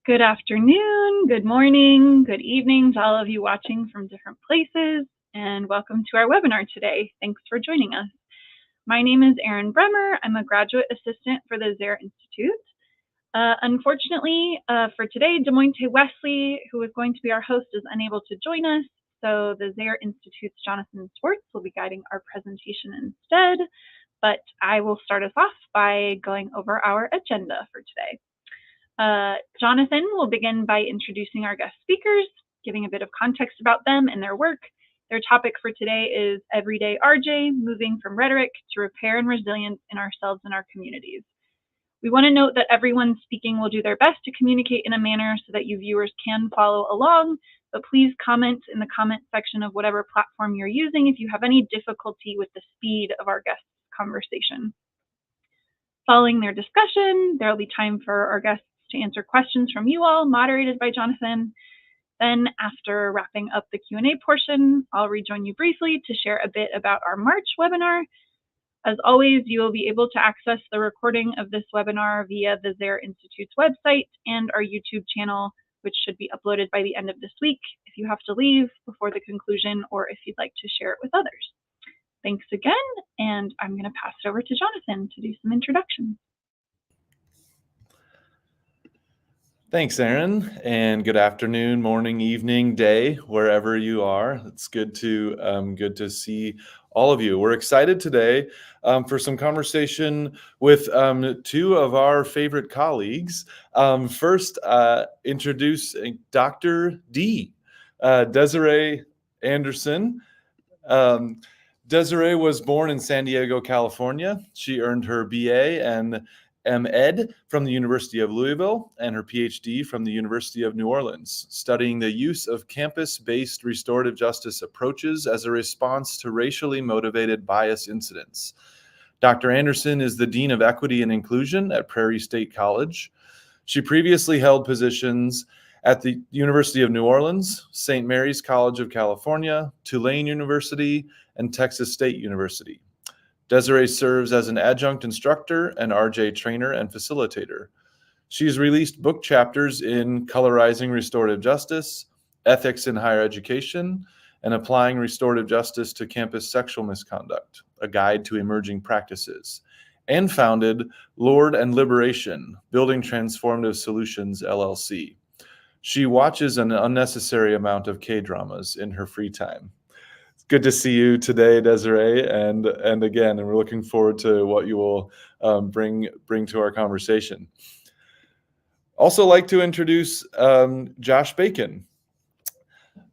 Good afternoon, good morning, good evening to all of you watching from different places, and welcome to our webinar today. Thanks for joining us. My name is Erin Bremer. I'm a graduate assistant for the Desirée Institute. Unfortunately, for today, Demointe Wesley, who is going to be our host, is unable to join us, so the Desirée Institute's Jonathan Swartz will be guiding our presentation instead, but I will start us off by going over our agenda for today. Jonathan will begin by introducing our guest speakers, giving a bit of context about them and their work. Their topic for today is Everyday RJ, moving from rhetoric to repair and resilience in ourselves and our communities. We want to note that everyone speaking will do their best to communicate in a manner so that you viewers can follow along, but please comment in the comment section of whatever platform you're using if you have any difficulty with the speed of our guest's conversation. Following their discussion, there will be time for our guests to answer questions from you all, moderated by Jonathan. Then after wrapping up the Q&A portion, I'll rejoin you briefly to share a bit about our March webinar. As always, you will be able to access the recording of this webinar via the Desirée Institute's website and our YouTube channel, which should be uploaded by the end of this week if you have to leave before the conclusion or if you'd like to share it with others. Thanks again, and I'm going to pass it over to Jonathan to do some introductions. Thanks, Erin, and good afternoon, morning, evening, day, wherever you are. It's good to see all of you. We're excited today for some conversation with two of our favorite colleagues. First, introduce Dr. D, Desirée Anderson. Desirée was born in San Diego, California. She earned her BA and M.Ed from the University of Louisville and her PhD from the University of New Orleans, studying the use of campus-based restorative justice approaches as a response to racially motivated bias incidents. Dr. Anderson is the Dean of Equity and Inclusion at Prairie State College. She previously held positions at the University of New Orleans, St. Mary's College of California, Tulane University, and Texas State University. Desirée serves as an adjunct instructor and RJ trainer and facilitator. She's released book chapters in Colorizing Restorative Justice, Ethics in Higher Education, and Applying Restorative Justice to Campus Sexual Misconduct, a guide to emerging practices, and founded Lord and Liberation, Building Transformative Solutions, LLC. She watches an unnecessary amount of K-dramas in her free time. Good to see you today, Desirée, and we're looking forward to what you will bring to our conversation. Also like to introduce Josh Bacon.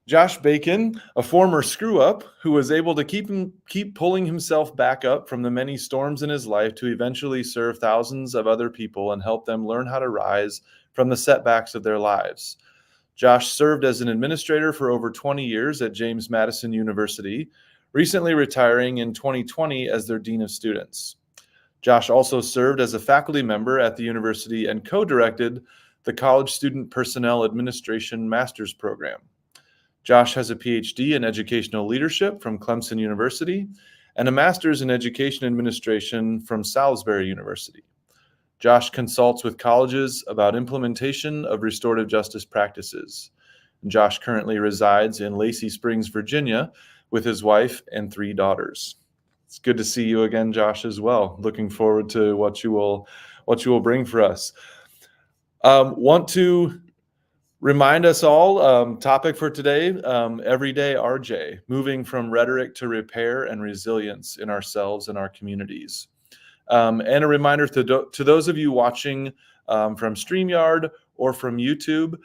Josh Bacon, a former screw-up who was able to keep pulling himself back up from the many storms in his life to eventually serve thousands of other people and help them learn how to rise from the setbacks of their lives. Josh served as an administrator for over 20 years at James Madison University, recently retiring in 2020 as their Dean of Students. Josh also served as a faculty member at the university and co-directed the College Student Personnel Administration Master's Program. Josh has a PhD in Educational Leadership from Clemson University and a Master's in Education Administration from Salisbury University. Josh consults with colleges about implementation of restorative justice practices. Josh currently resides in Lacey Springs, Virginia, with his wife and 3 daughters. It's good to see you again, Josh, as well. Looking forward to what you will bring for us. Want to remind us all, topic for today, Everyday RJ, moving from rhetoric to repair and resilience in ourselves and our communities. And a reminder to those of you watching from StreamYard or from YouTube,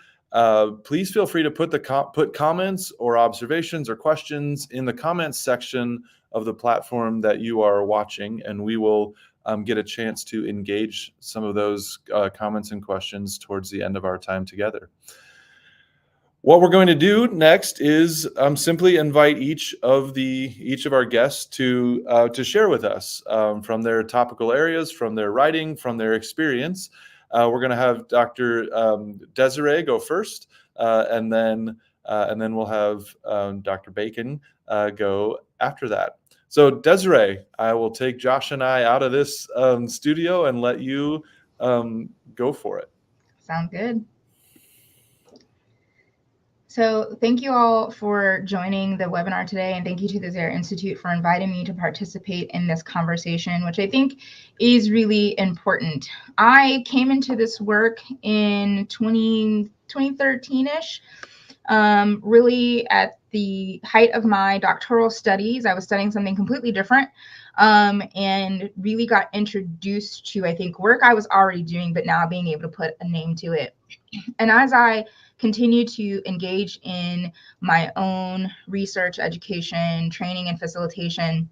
please feel free to put comments or observations or questions in the comments section of the platform that you are watching, and we will get a chance to engage some of those comments and questions towards the end of our time together. What we're going to do next is simply invite each of our guests to share with us from their topical areas, from their writing, from their experience. We're going to have Dr. Desirée go first, and then we'll have Dr. Bacon go after that. So Desirée, I will take Josh and I out of this studio and let you go for it. Sound good. So thank you all for joining the webinar today, and thank you to the Desirée Institute for inviting me to participate in this conversation, which I think is really important. I came into this work in 2013-ish, really at the height of my doctoral studies. I was studying something completely different, and really got introduced to, I think, work I was already doing, but now being able to put a name to it. And as I continue to engage in my own research, education, training, and facilitation,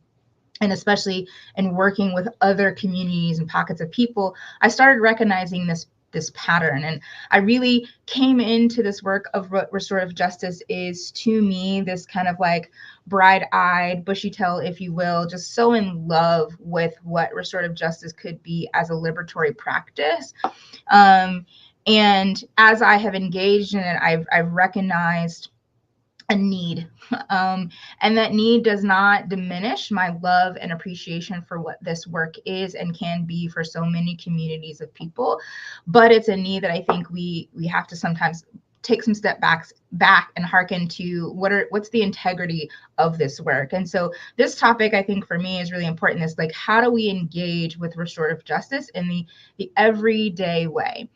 and especially in working with other communities and pockets of people, I started recognizing this pattern. And I really came into this work of what restorative justice is to me, this kind of like bright-eyed, bushy-tailed, if you will, just so in love with what restorative justice could be as a liberatory practice. And as I have engaged in it, I've recognized a need. And that need does not diminish my love and appreciation for what this work is and can be for so many communities of people. But it's a need that I think we have to sometimes take some step back and hearken to what's the integrity of this work. And so this topic, I think, for me is really important. Is like, how do we engage with restorative justice in the everyday way?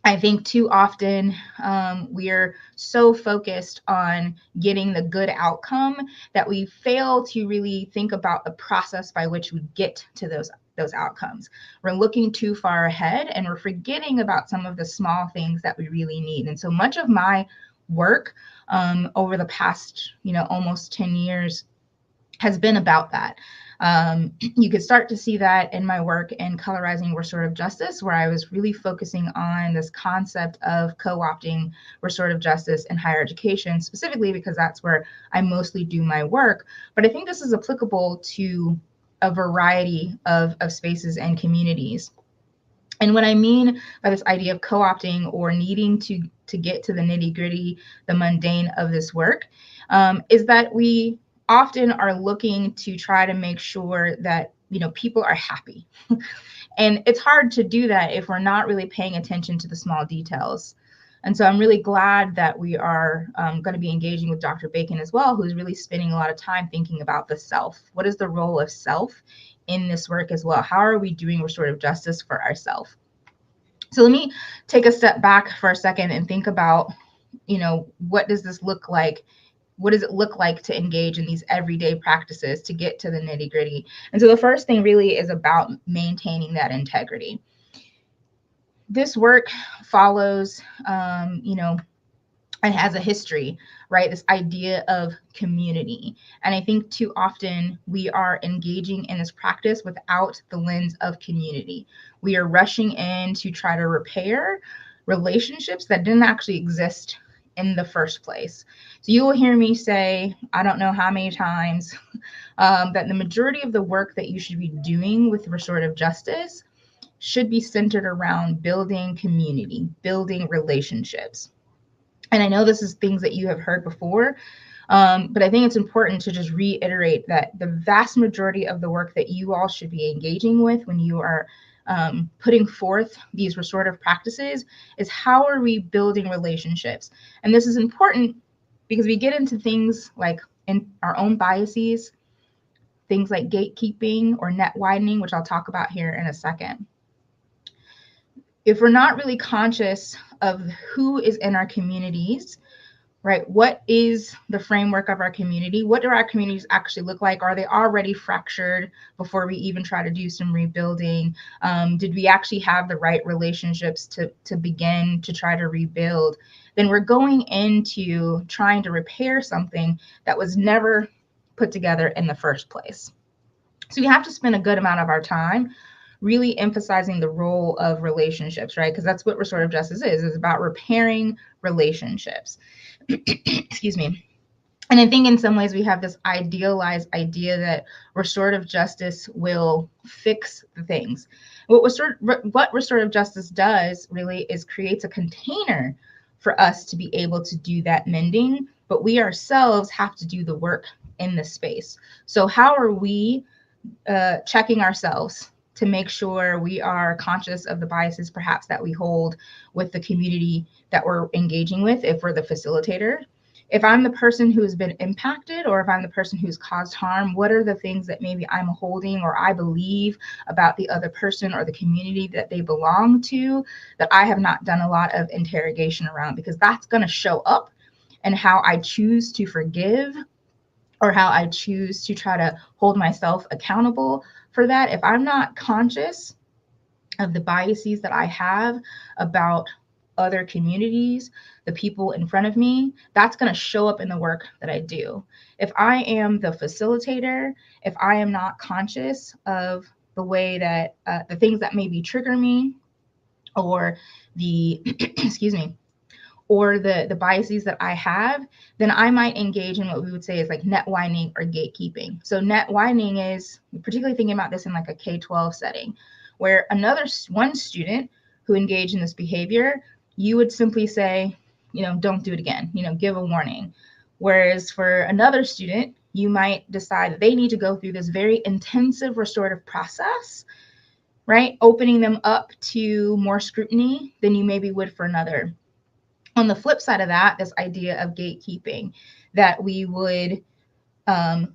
I think too often we're so focused on getting the good outcome that we fail to really think about the process by which we get to those outcomes. We're looking too far ahead, and we're forgetting about some of the small things that we really need. And so much of my work over the past, almost 10 years has been about that. You could start to see that in my work in Colorizing Restorative Justice, where I was really focusing on this concept of co-opting restorative justice in higher education, specifically because that's where I mostly do my work. But I think this is applicable to a variety of spaces and communities. And what I mean by this idea of co-opting or needing to get to the nitty-gritty, the mundane of this work, is that we often are looking to try to make sure that people are happy. And it's hard to do that if we're not really paying attention to the small details. And so I'm really glad that we are going to be engaging with Dr. Bacon as well, who's really spending a lot of time thinking about the self. What is the role of self in this work as well? How are we doing restorative justice for ourselves? So let me take a step back for a second and think about, what does this look like? What does it look like to engage in these everyday practices to get to the nitty gritty? And so the first thing really is about maintaining that integrity. This work follows, it has a history, right? This idea of community. And I think too often we are engaging in this practice without the lens of community. We are rushing in to try to repair relationships that didn't actually exist in the first place. So you will hear me say, I don't know how many times, that the majority of the work that you should be doing with restorative justice should be centered around building community, building relationships. And I know this is things that you have heard before, but I think it's important to just reiterate that the vast majority of the work that you all should be engaging with when you are putting forth these restorative practices is how are we building relationships? And this is important because we get into things like in our own biases, things like gatekeeping or net widening, which I'll talk about here in a second. If we're not really conscious of who is in our communities, right? What is the framework of our community? What do our communities actually look like? Are they already fractured before we even try to do some rebuilding? Did we actually have the right relationships to begin to try to rebuild? Then we're going into trying to repair something that was never put together in the first place. So we have to spend a good amount of our time really emphasizing the role of relationships, right? Because that's what restorative justice is. It's about repairing relationships. Excuse me. And I think in some ways we have this idealized idea that restorative justice will fix the things. What restorative justice does really is creates a container for us to be able to do that mending, but we ourselves have to do the work in this space. So how are we checking ourselves to make sure we are conscious of the biases perhaps that we hold with the community that we're engaging with if we're the facilitator. If I'm the person who has been impacted, or if I'm the person who's caused harm, what are the things that maybe I'm holding or I believe about the other person or the community that they belong to that I have not done a lot of interrogation around? Because that's going to show up in how I choose to forgive or how I choose to try to hold myself accountable for that. If I'm not conscious of the biases that I have about other communities, the people in front of me, that's going to show up in the work that I do. If I am the facilitator, if I am not conscious of the way that the things that maybe trigger me, or the excuse me, or the biases that I have, then I might engage in what we would say is like net whining or gatekeeping. So net whining is, particularly thinking about this in like a K-12 setting, where one student who engaged in this behavior, you would simply say, don't do it again, give a warning. Whereas for another student, you might decide that they need to go through this very intensive restorative process, right? Opening them up to more scrutiny than you maybe would for another. On the flip side of that, this idea of gatekeeping, that we would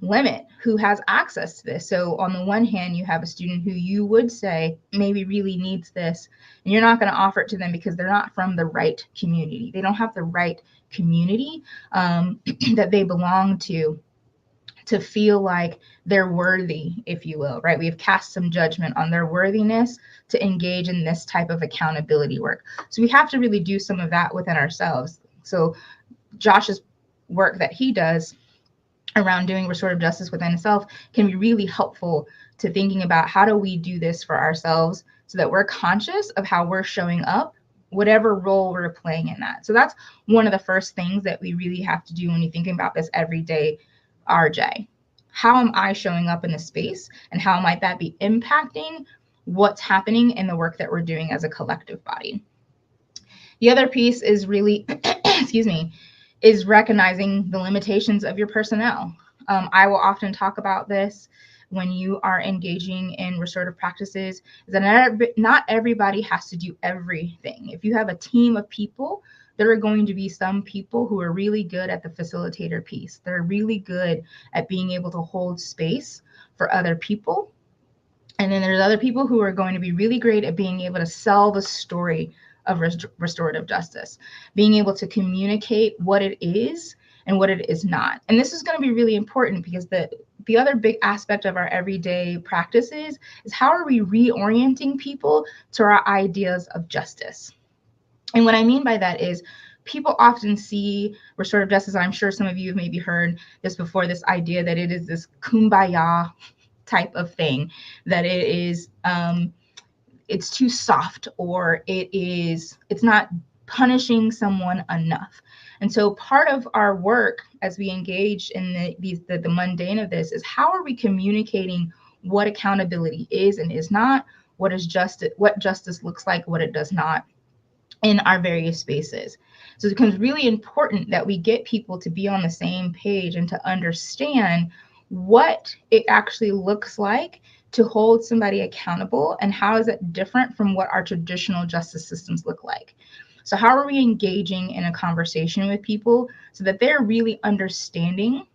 limit who has access to this. So on the one hand, you have a student who you would say maybe really needs this, and you're not going to offer it to them because they're not from the right community. They don't have the right community that they belong to feel like they're worthy, if you will, right? We've cast some judgment on their worthiness to engage in this type of accountability work. So we have to really do some of that within ourselves. So Josh's work that he does around doing restorative justice within himself can be really helpful to thinking about how do we do this for ourselves so that we're conscious of how we're showing up, whatever role we're playing in that. So that's one of the first things that we really have to do when you're thinking about this everyday RJ. How am I showing up in the space, and how might that be impacting what's happening in the work that we're doing as a collective body? The other piece is really, excuse me, is recognizing the limitations of your personnel. I will often talk about this when you are engaging in restorative practices, is that not everybody has to do everything. If you have a team of people, there are going to be some people who are really good at the facilitator piece. They're really good at being able to hold space for other people. And then there's other people who are going to be really great at being able to sell the story of restorative justice, being able to communicate what it is and what it is not. And this is going to be really important because the other big aspect of our everyday practices is how are we reorienting people to our ideas of justice? And what I mean by that is people often see restorative justice, I'm sure some of you have maybe heard this before, this idea that it is this kumbaya type of thing, that it is it's too soft, or it's not punishing someone enough. And so part of our work as we engage in the mundane of this is how are we communicating what accountability is and is not, what justice looks like, what it does not in our various spaces. So it becomes really important that we get people to be on the same page and to understand what it actually looks like to hold somebody accountable, and how is it different from what our traditional justice systems look like. So how are we engaging in a conversation with people so that they're really understanding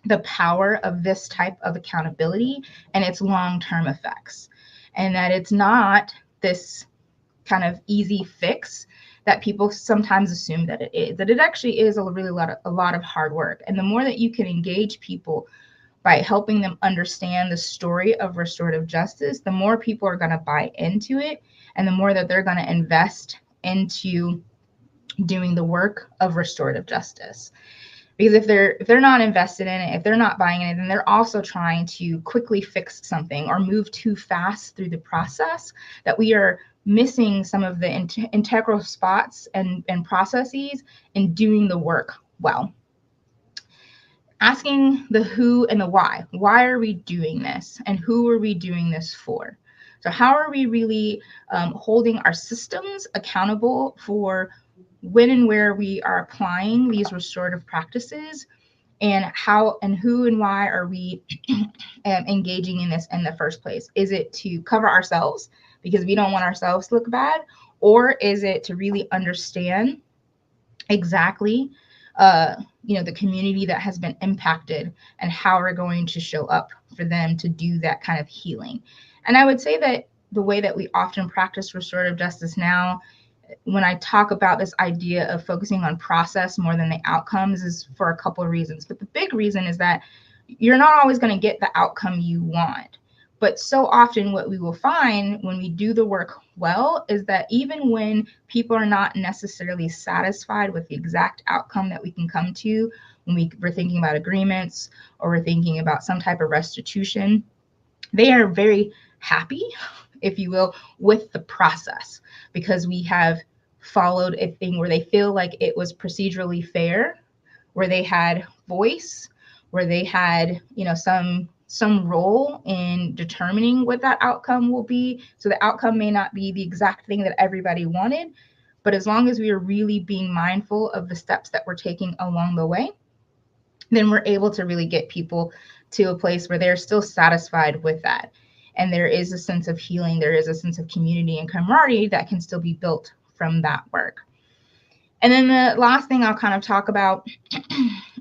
the power of this type of accountability and its long-term effects, and that it's not this kind of easy fix that people sometimes assume that it is, that it actually is a lot of hard work. And the more that you can engage people by helping them understand the story of restorative justice, the more people are going to buy into it, and the more that they're going to invest into doing the work of restorative justice. Because if they're not invested in it, if they're not buying it, then they're also trying to quickly fix something or move too fast through the process, that we are missing some of the integral spots and processes in doing the work well. Asking the who and the why. Why are we doing this? And who are we doing this for? So how are we really holding our systems accountable for when and where we are applying these restorative practices, And how and who and why are we engaging in this in the first place? Is it to cover ourselves because we don't want ourselves to look bad? Or is it to really understand exactly the community that has been impacted and how we're going to show up for them to do that kind of healing? And I would say that the way that we often practice restorative justice now, when I talk about this idea of focusing on process more than the outcomes, is for a couple of reasons. But the big reason is that you're not always going to get the outcome you want. But so often what we will find when we do the work well is that even when people are not necessarily satisfied with the exact outcome that we can come to, when we're thinking about agreements or we're thinking about some type of restitution, they are very happy, if you will, with the process because we have followed a thing where they feel like it was procedurally fair, where they had voice, where they had, some role in determining what that outcome will be. So the outcome may not be the exact thing that everybody wanted, but as long as we are really being mindful of the steps that we're taking along the way, then we're able to really get people to a place where they're still satisfied with that. And there is a sense of healing, there is a sense of community and camaraderie that can still be built from that work. And then the last thing I'll kind of talk about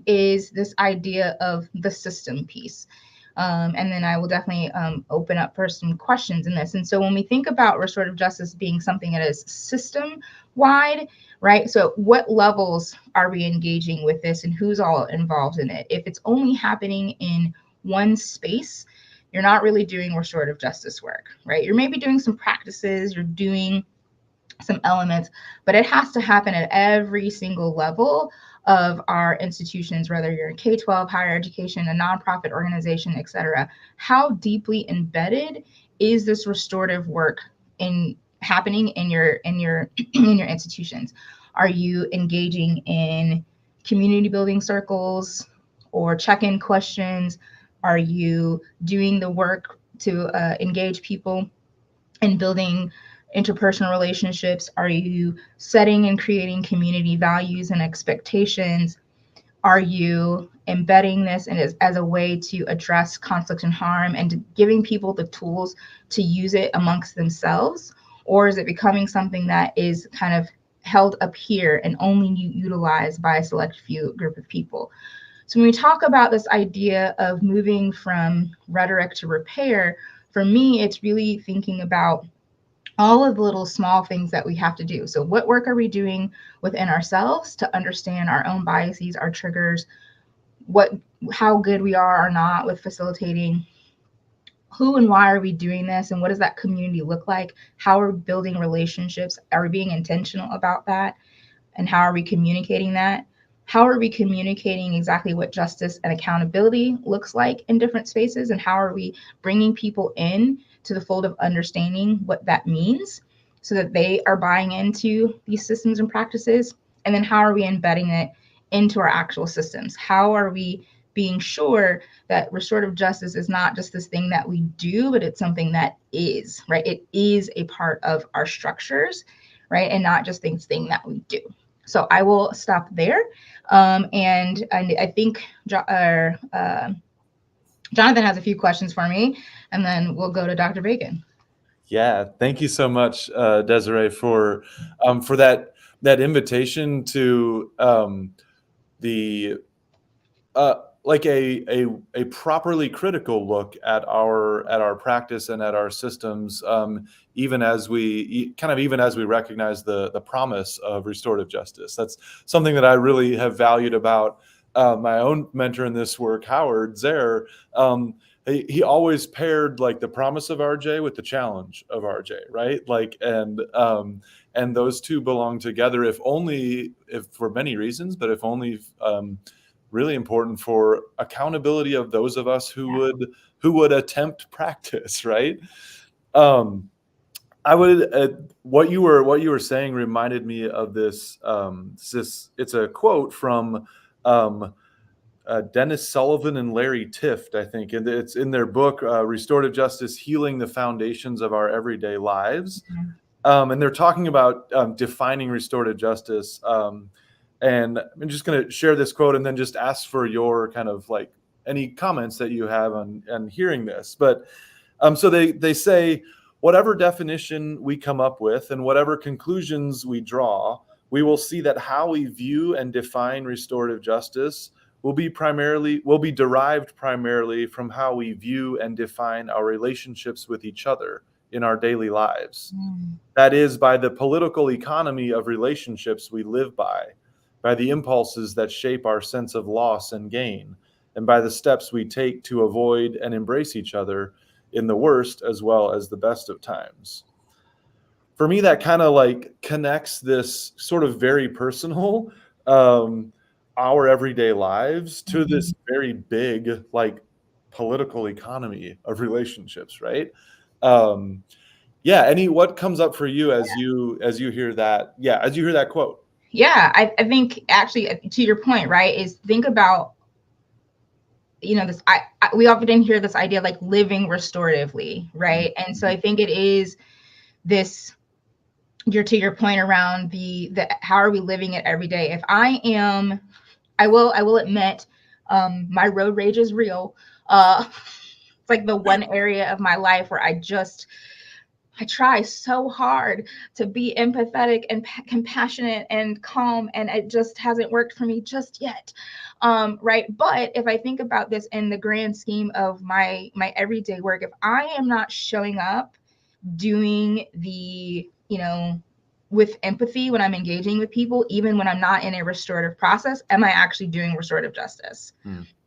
is this idea of the system piece. And then I will definitely open up for some questions in this. And so when we think about restorative justice being something that is system-wide, right? So what levels are we engaging with this and who's all involved in it? If it's only happening in one space, you're not really doing restorative justice work, right? You're maybe doing some practices, you're doing some elements, but it has to happen at every single level of our institutions, whether you're in K-12, higher education, a nonprofit organization, et cetera. How deeply embedded is this restorative work in happening in your institutions? Are you engaging in community building circles or check-in questions? Are you doing the work to engage people in building interpersonal relationships? Are you setting and creating community values and expectations? Are you embedding this as a way to address conflict and harm and giving people the tools to use it amongst themselves? Or is it becoming something that is kind of held up here and only utilized by a select few group of people? So when we talk about this idea of moving from rhetoric to repair, for me, it's really thinking about all of the little small things that we have to do. So what work are we doing within ourselves to understand our own biases, our triggers, how good we are or not with facilitating? Who and why are we doing this? And what does that community look like? How are we building relationships? Are we being intentional about that? And how are we communicating that? How are we communicating exactly what justice and accountability looks like in different spaces? And how are we bringing people in to the fold of understanding what that means so that they are buying into these systems and practices? And then how are we embedding it into our actual systems? How are we being sure that restorative justice is not just this thing that we do, but it's something that is, right? It is a part of our structures, right? And not just this thing that we do. So I will stop there. And I think Jonathan has a few questions for me, and then we'll go to Dr. Bacon. Yeah, thank you so much, Desiree, for that invitation to like a properly critical look at our practice and at our systems, even as we recognize the promise of restorative justice. That's something that I really have valued about my own mentor in this work, Howard Zehr. He always paired like the promise of RJ with the challenge of RJ, right? Like, and those two belong together, if for many reasons, but if only really important for accountability of those of us who would attempt practice, right? I would what you were saying reminded me of this. It's a quote from Dennis Sullivan and Larry Tift, I think, and it's in their book Restorative Justice: Healing the Foundations of Our Everyday Lives. And they're talking about defining restorative justice. And I'm just going to share this quote and then just ask for your kind of like any comments that you have on hearing this. But so they say, whatever definition we come up with and whatever conclusions we draw, we will see that how we view and define restorative justice will be derived primarily from how we view and define our relationships with each other in our daily lives. That is, by the political economy of relationships we live by the impulses that shape our sense of loss and gain, and by the steps we take to avoid and embrace each other in the worst as well as the best of times. For me, that kind of like connects this sort of very personal, our everyday lives to this very big, like political economy of relationships, right? What comes up for you as you hear that? Yeah, as you hear that quote. Yeah, I think actually to your point, right, is think about, this, we often hear this idea of like living restoratively, right? And so I think it is this, to your point around the how are we living it every day? If I will admit, my road rage is real. It's like the one area of my life where I try so hard to be empathetic and compassionate and calm, and it just hasn't worked for me just yet. Right. But if I think about this in the grand scheme of my everyday work, if I am not showing up doing the, with empathy when I'm engaging with people, even when I'm not in a restorative process, am I actually doing restorative justice?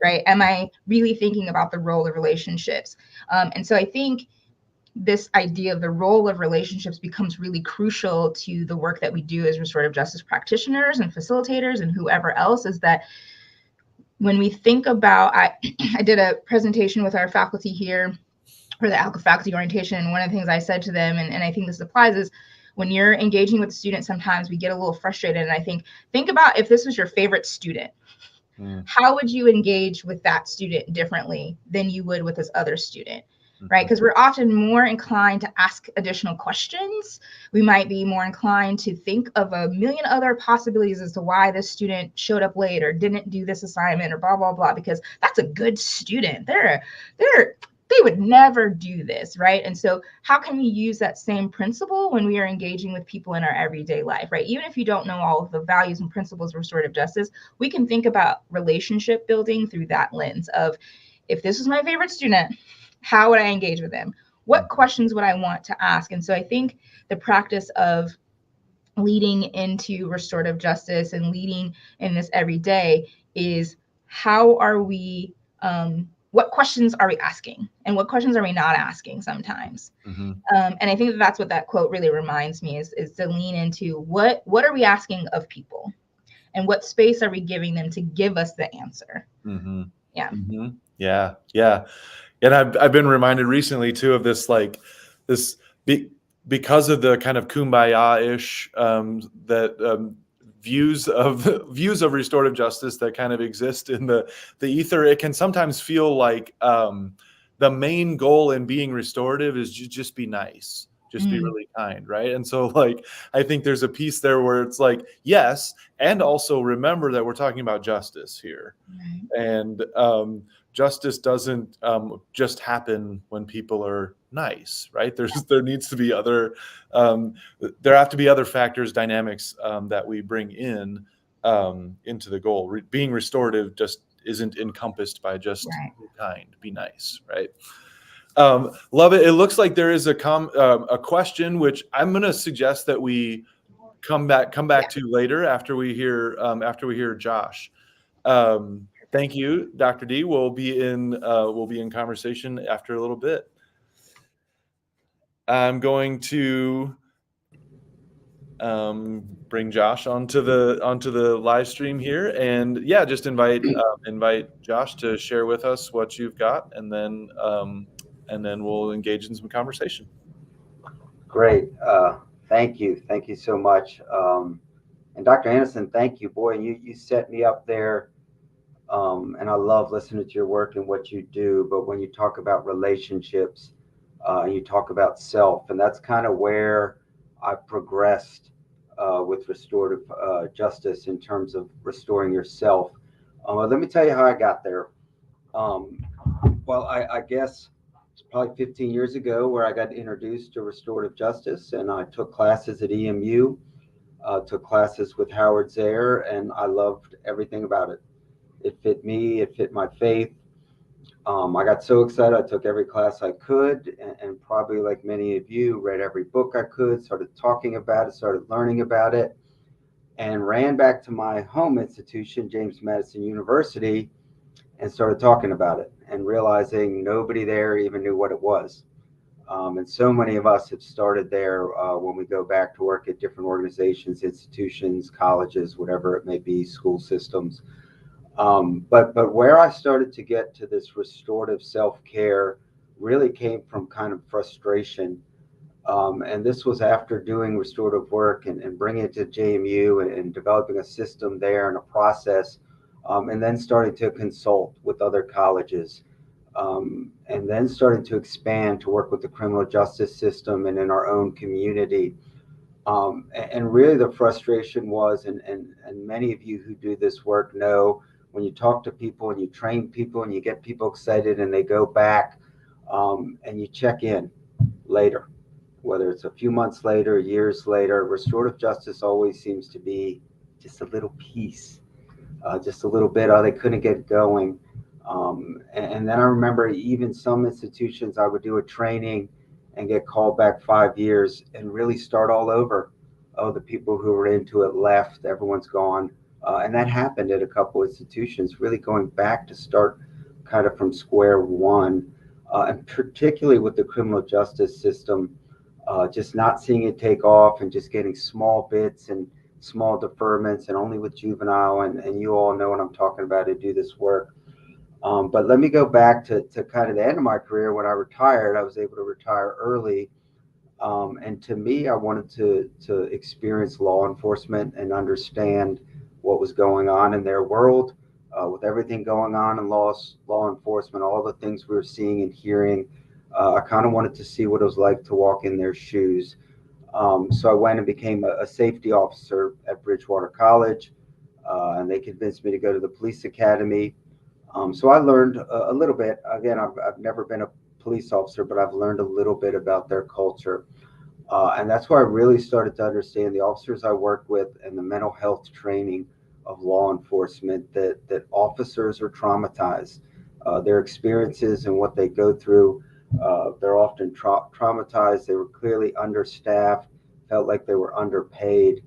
Right? Am I really thinking about the role of relationships? And so I think this idea of the role of relationships becomes really crucial to the work that we do as restorative justice practitioners and facilitators and whoever else, is that when we think about, I did a presentation with our faculty here for the ALCA faculty orientation, and one of the things I said to them, and I think this applies, is when you're engaging with students, sometimes we get a little frustrated, and I think about if this was your favorite student, how would you engage with that student differently than you would with this other student? Right? Because we're often more inclined to ask additional questions. We might be more inclined to think of a million other possibilities as to why this student showed up late or didn't do this assignment or blah, blah, blah, because that's a good student. They would never do this, right? And so how can we use that same principle when we are engaging with people in our everyday life, right? Even if you don't know all of the values and principles of restorative justice, we can think about relationship building through that lens of, if this was my favorite student, how would I engage with them? What questions would I want to ask? And so I think the practice of leading into restorative justice and leading in this every day is, how are we, what questions are we asking? And what questions are we not asking sometimes? And I think that's what that quote really reminds me, is to lean into what are we asking of people? And what space are we giving them to give us the answer? Yeah. And I've been reminded recently too of this, like this because of the kind of kumbaya-ish views of restorative justice that kind of exist in the ether. It can sometimes feel like the main goal in being restorative is just be nice, just be really kind, right? And so like I think there's a piece there where it's like, yes, and also remember that we're talking about justice here, and justice doesn't just happen when people are nice, right? There needs to be other there have to be other factors, dynamics that we bring in into the goal. Being restorative just isn't encompassed by just be kind, be nice, right? Love it. It looks like there is a question which I'm going to suggest that we come back to later after we hear Josh. Thank you, Dr. D. We'll be in conversation after a little bit. I'm going to bring Josh onto the live stream here, and just invite Josh to share with us what you've got, and then we'll engage in some conversation. Great. Thank you so much. And Dr. Anderson, thank you. Boy, you set me up there. And I love listening to your work and what you do. But when you talk about relationships, you talk about self, and that's kind of where I progressed with restorative justice in terms of restoring yourself. Let me tell you how I got there. Well, I guess it's probably 15 years ago where I got introduced to restorative justice, and I took classes at EMU, took classes with Howard Zare, and I loved everything about it. It fit me, it fit my faith. I got so excited, I took every class I could, and probably like many of you, read every book I could, started talking about it, started learning about it, and ran back to my home institution, James Madison University, and started talking about it and realizing nobody there even knew what it was. And so many of us have started there when we go back to work at different organizations, institutions, colleges, whatever it may be, school systems. But where I started to get to this restorative self-care really came from kind of frustration. And this was after doing restorative work and bringing it to JMU and developing a system there and a process, and then starting to consult with other colleges, and then starting to expand to work with the criminal justice system and in our own community. And really the frustration was, and many of you who do this work know, when you talk to people and you train people and you get people excited and they go back, and you check in later, whether it's a few months later, years later, restorative justice always seems to be just a little piece, just a little bit. Oh, they couldn't get going. And then I remember even some institutions, I would do a training and get called back 5 years and really start all over. Oh, the people who were into it left, everyone's gone. And that happened at a couple institutions, really going back to start kind of from square one. And particularly with the criminal justice system, just not seeing it take off and just getting small bits and small deferments, and only with juvenile, and you all know what I'm talking about to do this work. But let me go back to kind of the end of my career. When I retired, I was able to retire early. And to me, I wanted to experience law enforcement and understand what was going on in their world, with everything going on in law enforcement, all the things we were seeing and hearing. I kind of wanted to see what it was like to walk in their shoes. So I went and became a safety officer at Bridgewater College, and they convinced me to go to the police academy. So I learned a little bit. Again, I've never been a police officer, but I've learned a little bit about their culture. And that's where I really started to understand the officers I worked with and the mental health training of law enforcement, that officers are traumatized. Their experiences and what they go through, they're often traumatized. They were clearly understaffed, felt like they were underpaid.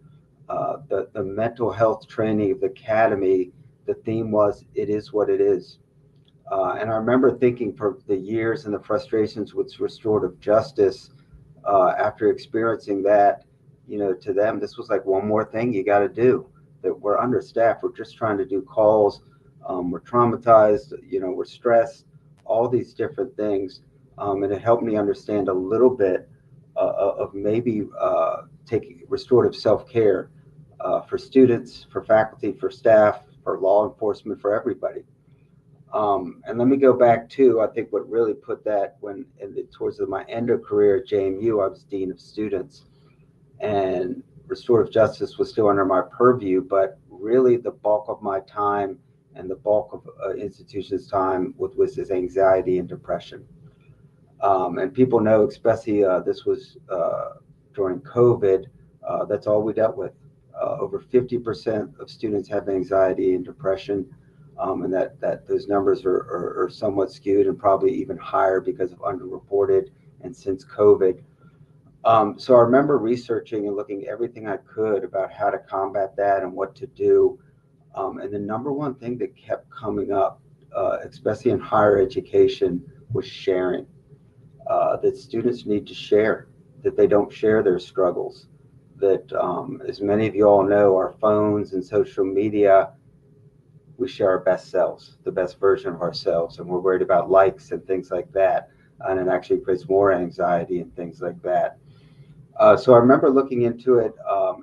The mental health training of the academy, the theme was, it is what it is. And I remember thinking for the years and the frustrations with restorative justice, after experiencing that, to them, this was like one more thing you got to do, that we're understaffed. We're just trying to do calls. We're traumatized, we're stressed, all these different things. And it helped me understand a little bit of maybe taking restorative self-care for students, for faculty, for staff, for law enforcement, for everybody. And let me go back to, I think what really put that, towards my end of career at JMU, I was dean of students, and restorative justice was still under my purview, but really the bulk of my time and the bulk of institutions' time was this anxiety and depression. And people know, especially this was during COVID, that's all we dealt with. Over 50% of students have anxiety and depression. And that those numbers are somewhat skewed and probably even higher because of underreported and since COVID. So I remember researching and looking everything I could about how to combat that and what to do. And the number one thing that kept coming up, especially in higher education, was sharing. That students need to share, that they don't share their struggles. That, as many of you all know, our phones and social media, we share our best selves, the best version of ourselves, and we're worried about likes and things like that, and it actually creates more anxiety and things like that. So I remember looking into it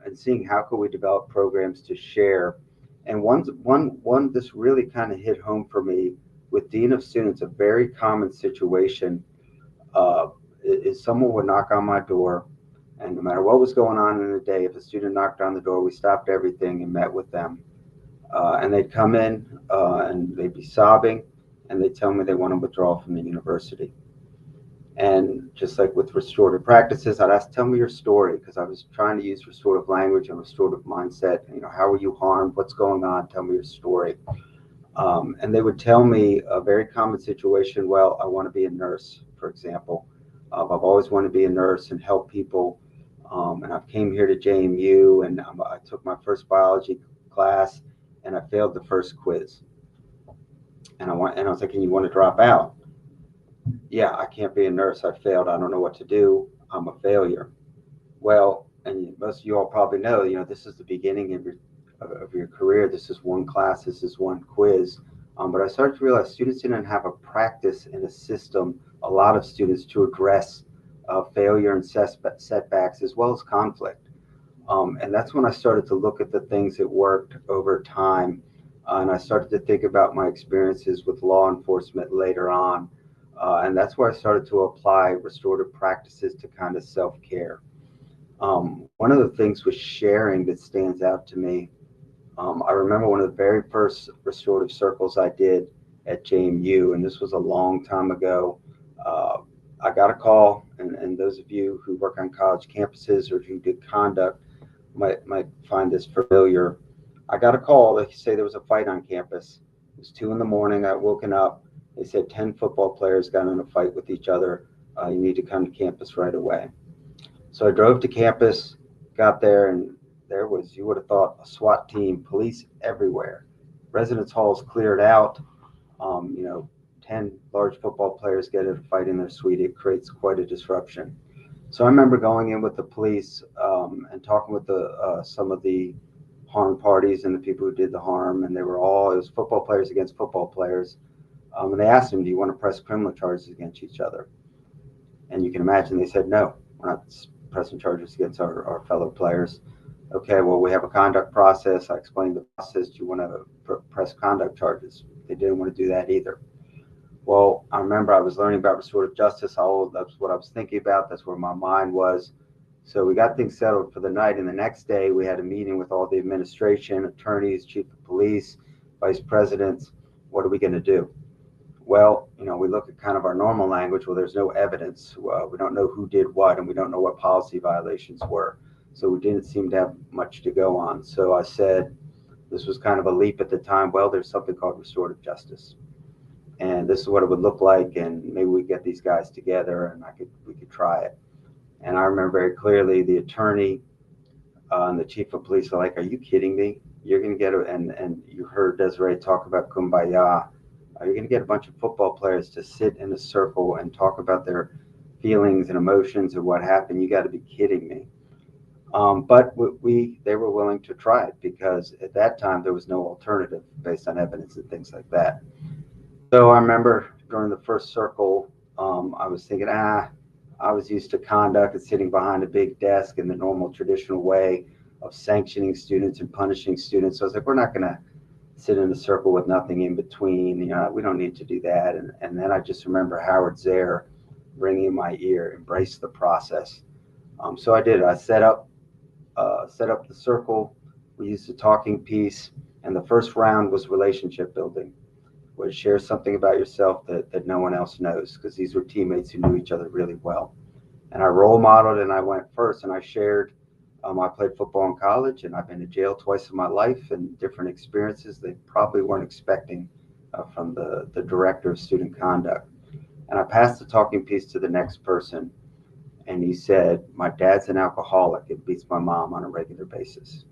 and seeing how could we develop programs to share. And one this really kind of hit home for me with Dean of Students. A very common situation is someone would knock on my door And no matter what was going on in the day, if a student knocked on the door, we stopped everything and met with them. And they'd come in and they'd be sobbing, and they'd tell me they want to withdraw from the university. And just like with restorative practices, I'd ask, tell me your story, because I was trying to use restorative language and restorative mindset. How were you harmed? What's going on? Tell me your story. And they would tell me a very common situation. Well, I want to be a nurse, for example. I've always wanted to be a nurse and help people. And I came here to JMU, and I took my first biology class, and I failed the first quiz. And I was thinking, you want to drop out? Yeah, I can't be a nurse. I failed. I don't know what to do. I'm a failure. Well, and most of you all probably know, this is the beginning of your career. This is one class. This is one quiz. But I started to realize students didn't have a practice and a system, a lot of students, to address failure and setbacks as well as conflict. And that's when I started to look at the things that worked over time. And I started to think about my experiences with law enforcement later on. And that's where I started to apply restorative practices to kind of self-care. One of the things with sharing that stands out to me, I remember one of the very first restorative circles I did at JMU, and this was a long time ago. I got a call, and those of you who work on college campuses or who did conduct might find this familiar. I got a call. They say there was a fight on campus. It was 2 a.m. I woken up. They said 10 football players got in a fight with each other. You need to come to campus right away. So I drove to campus, got there, and there was, you would have thought, a SWAT team, police everywhere. Residence halls cleared out. 10 large football players get in a fight in their suite. It creates quite a disruption. So I remember going in with the police and talking with some of the harm parties and the people who did the harm, and it was football players against football players. And they asked them, do you want to press criminal charges against each other? And you can imagine they said, no, we're not pressing charges against our fellow players. Okay, well, we have a conduct process. I explained the process. Do you want to press conduct charges? They didn't want to do that either. Well, I remember I was learning about restorative justice. That's what I was thinking about. That's where my mind was. So we got things settled for the night. And the next day we had a meeting with all the administration, attorneys, chief of police, vice presidents. What are we going to do? Well, we look at kind of our normal language. Well, there's no evidence. We don't know who did what, and we don't know what policy violations were. So we didn't seem to have much to go on. So I said, this was kind of a leap at the time. Well, there's something called restorative justice, and this is what it would look like. And maybe we get these guys together, and we could try it. And I remember very clearly the attorney and the chief of police were like, "Are you kidding me? You're going to get it?" And you heard Desiree talk about kumbaya. Are you going to get a bunch of football players to sit in a circle and talk about their feelings and emotions and what happened? You got to be kidding me. But they were willing to try it because at that time there was no alternative based on evidence and things like that. So I remember during the first circle, I was thinking, I was used to conduct and sitting behind a big desk in the normal traditional way of sanctioning students and punishing students. So I was like, we're not going to sit in a circle with nothing in between. We don't need to do that. And then I just remember Howard Zare ringing in my ear, embrace the process. So I did. I set up the circle. We used a talking piece, and the first round was relationship building, where you share something about yourself that no one else knows, because these were teammates who knew each other really well. And I role modeled, and I went first, and I shared. I played football in college, and I've been to jail twice in my life, and different experiences they probably weren't expecting from the director of student conduct. And I passed the talking piece to the next person, and he said, my dad's an alcoholic. It beats my mom on a regular basis.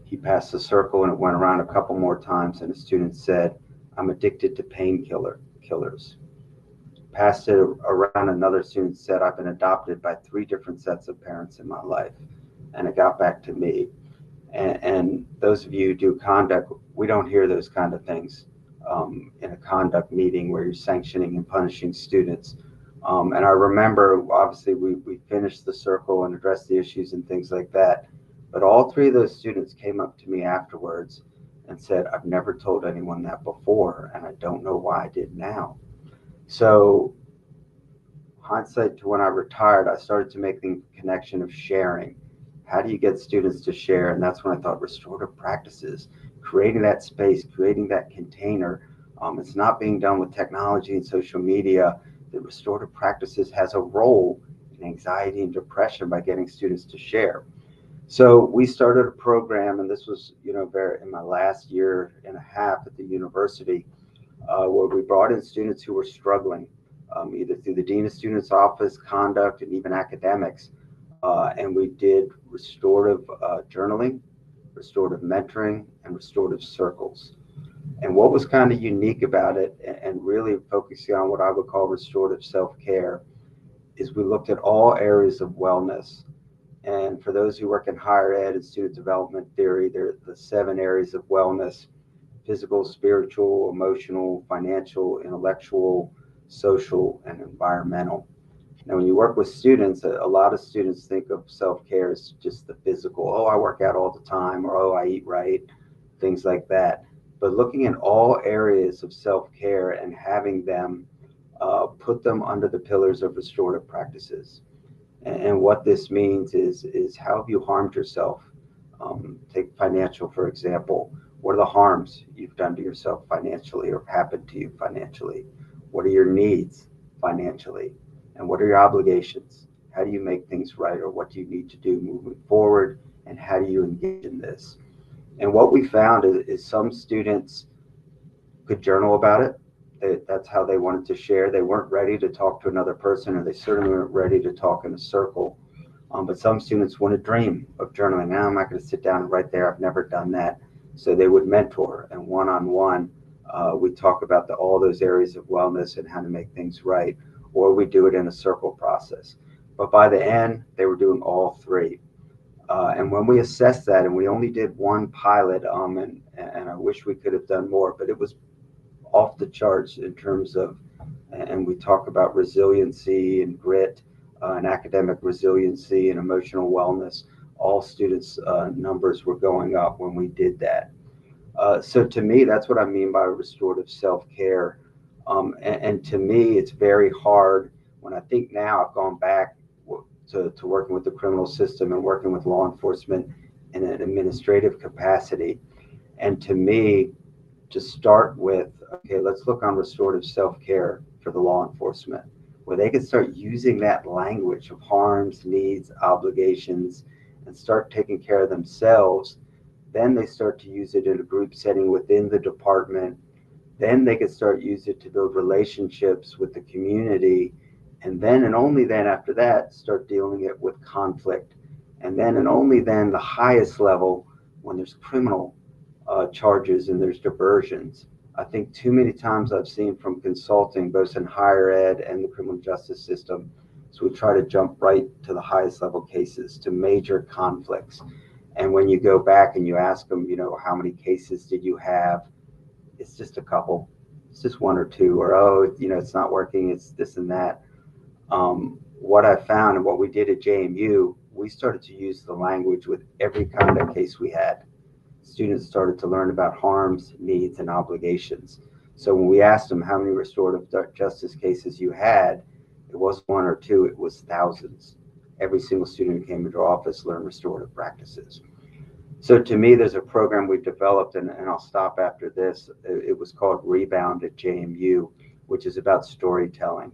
He passed the circle, and it went around a couple more times, and a student said, I'm addicted to painkillers. Passed it around, another student said, I've been adopted by 3 different sets of parents in my life. And it got back to me. And those of you who do conduct, we don't hear those kind of things in a conduct meeting where you're sanctioning and punishing students. And I remember, obviously, we finished the circle and addressed the issues and things like that. But all 3 of those students came up to me afterwards and said, I've never told anyone that before, and I don't know why I did now. So hindsight to when I retired, I started to make the connection of sharing. How do you get students to share? And that's when I thought restorative practices, creating that space, creating that container. It's not being done with technology and social media. The restorative practices has a role in anxiety and depression by getting students to share. So we started a program, and this was, very in my last year and a half at the university, where we brought in students who were struggling, either through the Dean of Students Office, conduct, and even academics. And we did restorative journaling, restorative mentoring, and restorative circles. And what was kind of unique about it, and really focusing on what I would call restorative self-care, is we looked at all areas of wellness. And for those who work in higher ed and student development theory, there are the 7 areas of wellness: physical, spiritual, emotional, financial, intellectual, social, and environmental. Now, when you work with students, a lot of students think of self-care as just the physical. Oh, I work out all the time, or oh, I eat right, things like that. But looking at all areas of self-care and having them put them under the pillars of restorative practices. And what this means is how have you harmed yourself? Take financial, for example. What are the harms you've done to yourself financially or happened to you financially? What are your needs financially? And what are your obligations? How do you make things right, or what do you need to do moving forward? And how do you engage in this? And what we found is some students could journal about it. That's how they wanted to share. They weren't ready to talk to another person, or they certainly weren't ready to talk in a circle. But some students want to dream of journaling. Now, I'm not going to sit down and write there. I've never done that. So they would mentor, and one-on-one, we talk about all those areas of wellness and how to make things right, or we do it in a circle process. But by the end, they were doing all 3. And when we assessed that, and we only did one pilot, and I wish we could have done more, but it was off the charts in terms of, and we talk about resiliency and grit, and academic resiliency and emotional wellness. All students' numbers were going up when we did that. So to me, that's what I mean by restorative self-care. And to me, it's very hard when I think now I've gone back to working with the criminal system and working with law enforcement in an administrative capacity. And to me, to start with, okay, let's look on restorative self-care for the law enforcement, where they can start using that language of harms, needs, obligations, and start taking care of themselves. Then they start to use it in a group setting within the department. Then they can start use it to build relationships with the community. And then, and only then after that, start dealing it with conflict. And then, and only then, the highest level, when there's criminal charges and there's diversions. I think too many times I've seen from consulting, both in higher ed and the criminal justice system, so we try to jump right to the highest level cases, to major conflicts. And when you go back and you ask them, how many cases did you have? It's just a couple. It's just 1 or 2, or, oh, it's not working. It's this and that. What I found, and what we did at JMU, we started to use the language with every conduct case we had. Students started to learn about harms, needs, and obligations. So when we asked them how many restorative justice cases you had, it wasn't 1 or 2, it was thousands. Every single student who came into our office learned restorative practices. So to me, there's a program we've developed, and I'll stop after this. It was called Rebound at JMU, which is about storytelling.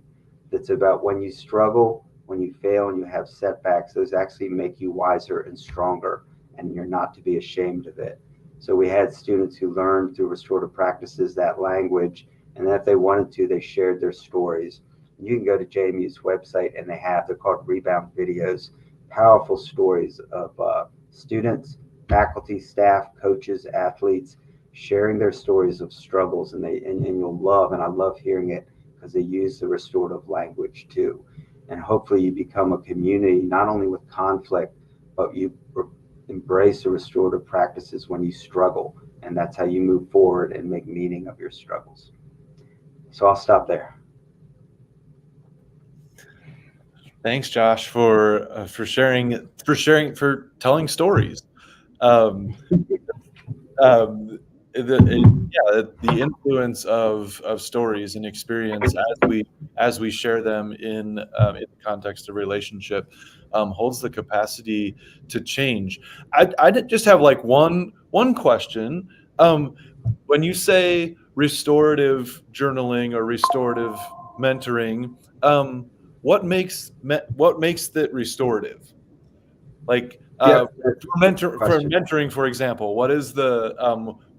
It's about when you struggle, when you fail, and you have setbacks, those actually make you wiser and stronger, and you're not to be ashamed of it. So we had students who learned through restorative practices that language, and then if they wanted to, they shared their stories. You can go to JMU's website, and they're called Rebound videos, powerful stories of students, faculty, staff, coaches, athletes, sharing their stories of struggles, and you'll love, and I love hearing it because they use the restorative language too. And hopefully you become a community, not only with conflict, but you embrace the restorative practices when you struggle, and that's how you move forward and make meaning of your struggles. So I'll stop there. Thanks, Josh, for telling stories. the influence of stories and experience as we share them in the context of relationship holds the capacity to change. I just have like one question. When you say restorative journaling or restorative mentoring, what makes that restorative? Like Yep. for Question. mentoring, for example, what is the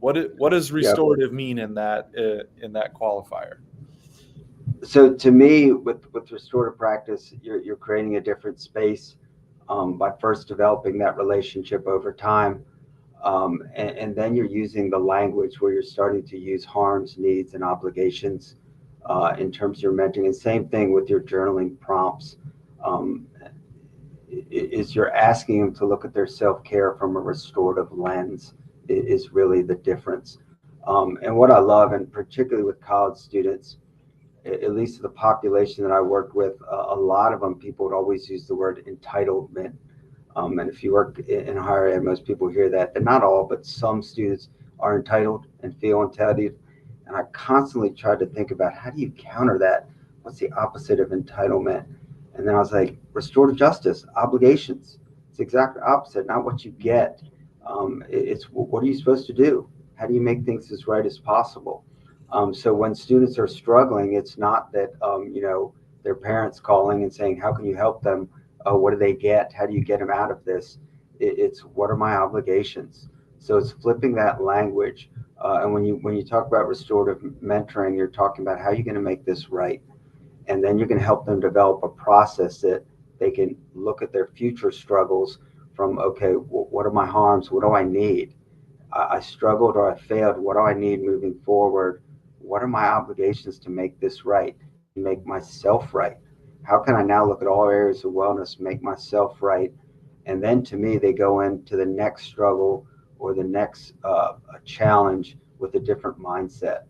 what does Yep. restorative mean in that qualifier? So to me, with restorative practice, you're creating a different space by first developing that relationship over time. And then you're using the language where you're starting to use harms, needs, and obligations in terms of your mentoring. And same thing with your journaling prompts. Um, is you're asking them to look at their self-care from a restorative lens is really the difference. And what I love, and particularly with college students, at least the population that I worked with, a lot of them, people would always use the word entitlement. And if you work in higher ed, most people hear that, and not all, but some students are entitled and feel entitled. And I constantly tried to think about, how do you counter that? What's the opposite of entitlement? And then I was like, restorative justice, obligations. It's exactly opposite, not what you get. It's what are you supposed to do? How do you make things as right as possible? So when students are struggling, it's not that, their parents calling and saying, how can you help them? What do they get? How do you get them out of this? It's what are my obligations? So it's flipping that language. And when you talk about restorative mentoring, you're talking about how you're going to make this right. And then you can help them develop a process that they can look at their future struggles from, okay, what are my harms? What do I need? I struggled or I failed. What do I need moving forward? What are my obligations to make this right, make myself right? How can I now look at all areas of wellness, make myself right? And then to me, they go into the next struggle or the next challenge with a different mindset,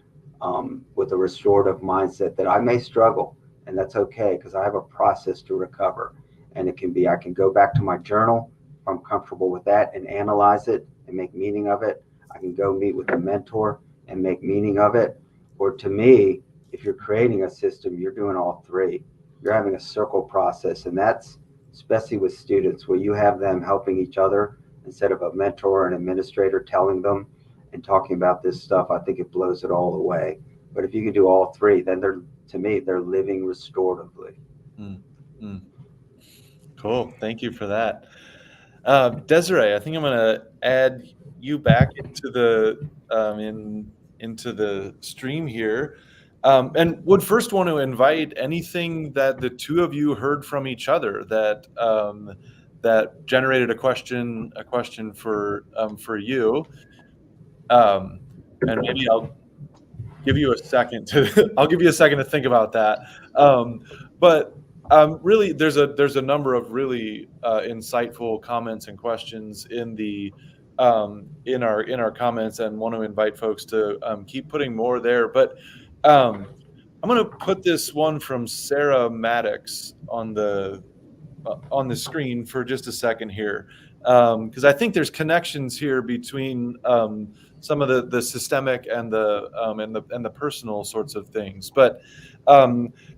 with a restorative mindset that I may struggle, and that's okay because I have a process to recover. And it can be, I can go back to my journal if I'm comfortable with that and analyze it and make meaning of it. I can go meet with a mentor and make meaning of it. Or to me, if you're creating a system, you're doing all three. You're having a circle process, and that's especially with students where you have them helping each other instead of a mentor or an administrator telling them and talking about this stuff. I think it blows it all away. But if you can do all three, then to me, they're living restoratively. Mm-hmm. Cool. Thank you for that. Desiree, I think I'm going to add you back into the into the stream here, and would first want to invite anything that the two of you heard from each other that that generated a question for you, and maybe I'll give you a second to think about that. But really, there's a number of really insightful comments and questions in our comments, and want to invite folks to keep putting more there. But I'm going to put this one from Sarah Maddox on the screen for just a second here, because I think there's connections here between some of the systemic and the personal sorts of things. But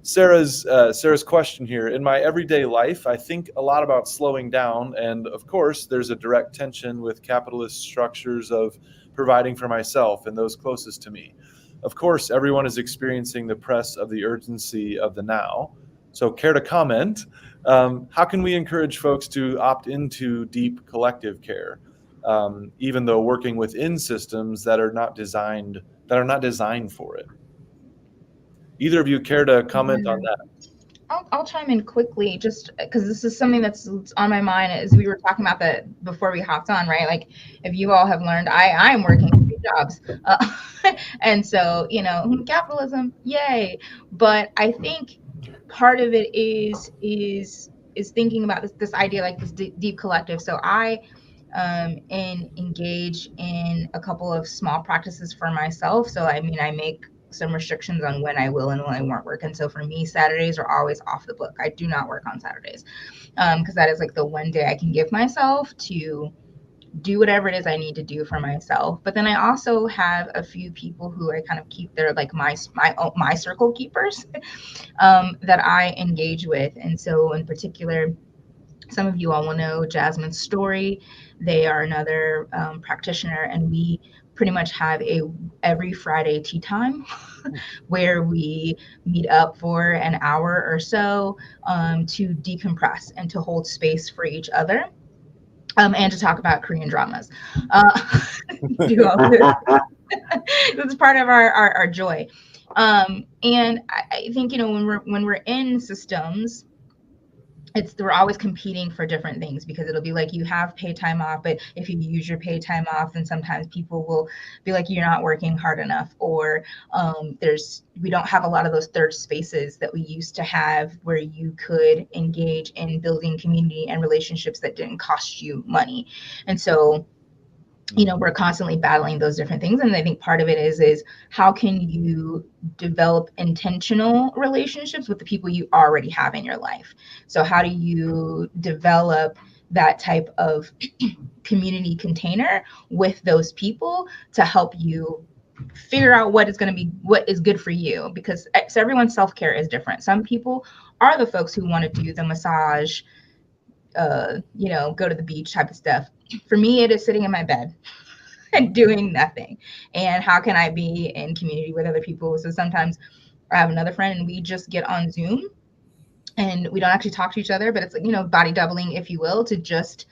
Sarah's question here: in my everyday life, I think a lot about slowing down, and of course, there's a direct tension with capitalist structures of providing for myself and those closest to me. Of course, everyone is experiencing the press of the urgency of the now. So, care to comment? How can we encourage folks to opt into deep collective care, even though working within systems that are not designed for it? Either of you care to comment on that? I'll chime in quickly, just because this is something that's on my mind as we were talking about that before we hopped on, right? Like, if you all have learned, I'm working 3 jobs, and so capitalism, yay! But I think part of it is thinking about this idea, like this deep collective. So I engage in a couple of small practices for myself. So I make some restrictions on when I will and when I won't work. And so for me, Saturdays are always off the book. I do not work on Saturdays because that is like the one day I can give myself to do whatever it is I need to do for myself. But then I also have a few people who I kind of keep, they're like my circle keepers that I engage with. And so in particular, some of you all will know Jasmine's Story. They are another practitioner, and we pretty much have every Friday tea time where we meet up for an hour or so to decompress and to hold space for each other. And to talk about Korean dramas. Do all this. This is part of our joy. And I think, you know, when we're in systems, we're always competing for different things, because it'll be like you have paid time off, but if you use your paid time off, then sometimes people will be like, you're not working hard enough, or we don't have a lot of those third spaces that we used to have where you could engage in building community and relationships that didn't cost you money. And so, you know, we're constantly battling those different things. And I think part of it is how can you develop intentional relationships with the people you already have in your life? So how do you develop that type of community container with those people to help you figure out what is good for you? Because so everyone's self-care is different. Some people are the folks who want to do the massage, you know, go to the beach type of stuff. For me, it is sitting in my bed and doing nothing. And how can I be in community with other people? So sometimes I have another friend and we just get on Zoom and we don't actually talk to each other, but it's like, you know, body doubling, if you will, to just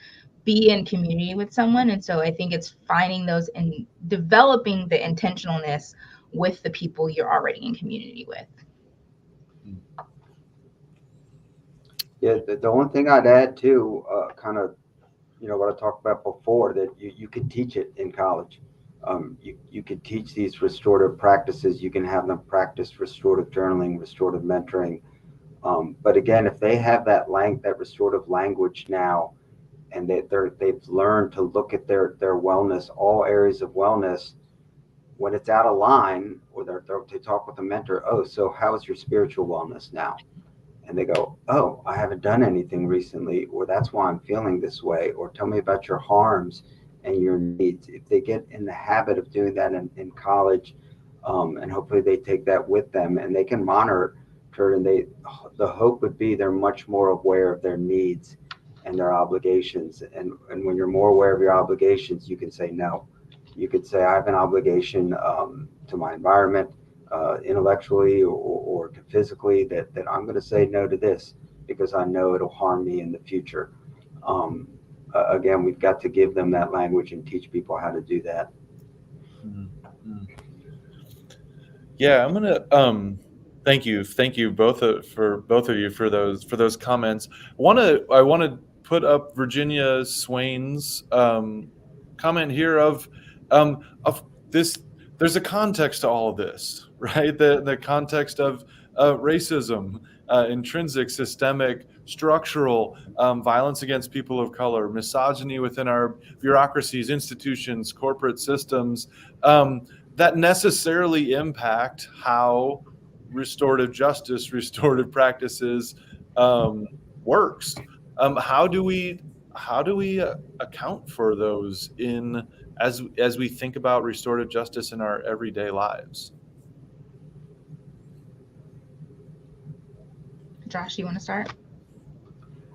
be in community with someone. And so I think it's finding those and developing the intentionalness with the people you're already in community with. Yeah, the only thing I'd add too, kind of, you know, what I talked about before, that you could teach it in college. You could teach these restorative practices. You can have them practice restorative journaling, restorative mentoring. But again, if they have that restorative language now, and they've learned to look at their wellness, all areas of wellness, when it's out of line, or they talk with a mentor, oh, so how is your spiritual wellness now? And they go, oh, I haven't done anything recently, or that's why I'm feeling this way, or tell me about your harms and your needs. If they get in the habit of doing that in college, and hopefully they take that with them and they can monitor it, and the hope would be they're much more aware of their needs and their obligations. And when you're more aware of your obligations, you can say no. You could say, I have an obligation to my environment, intellectually or physically, that I'm going to say no to this because I know it'll harm me in the future. Again, we've got to give them that language and teach people how to do that. Mm-hmm. Yeah, I'm gonna thank you both for those comments. I want to put up Virginia Swain's comment here of this. There's a context to all of this, right? The context of racism, intrinsic, systemic, structural violence against people of color, misogyny within our bureaucracies, institutions, corporate systems, that necessarily impact how restorative justice, restorative practices works. How do we account for those as we think about restorative justice in our everyday lives? Josh, you want to start?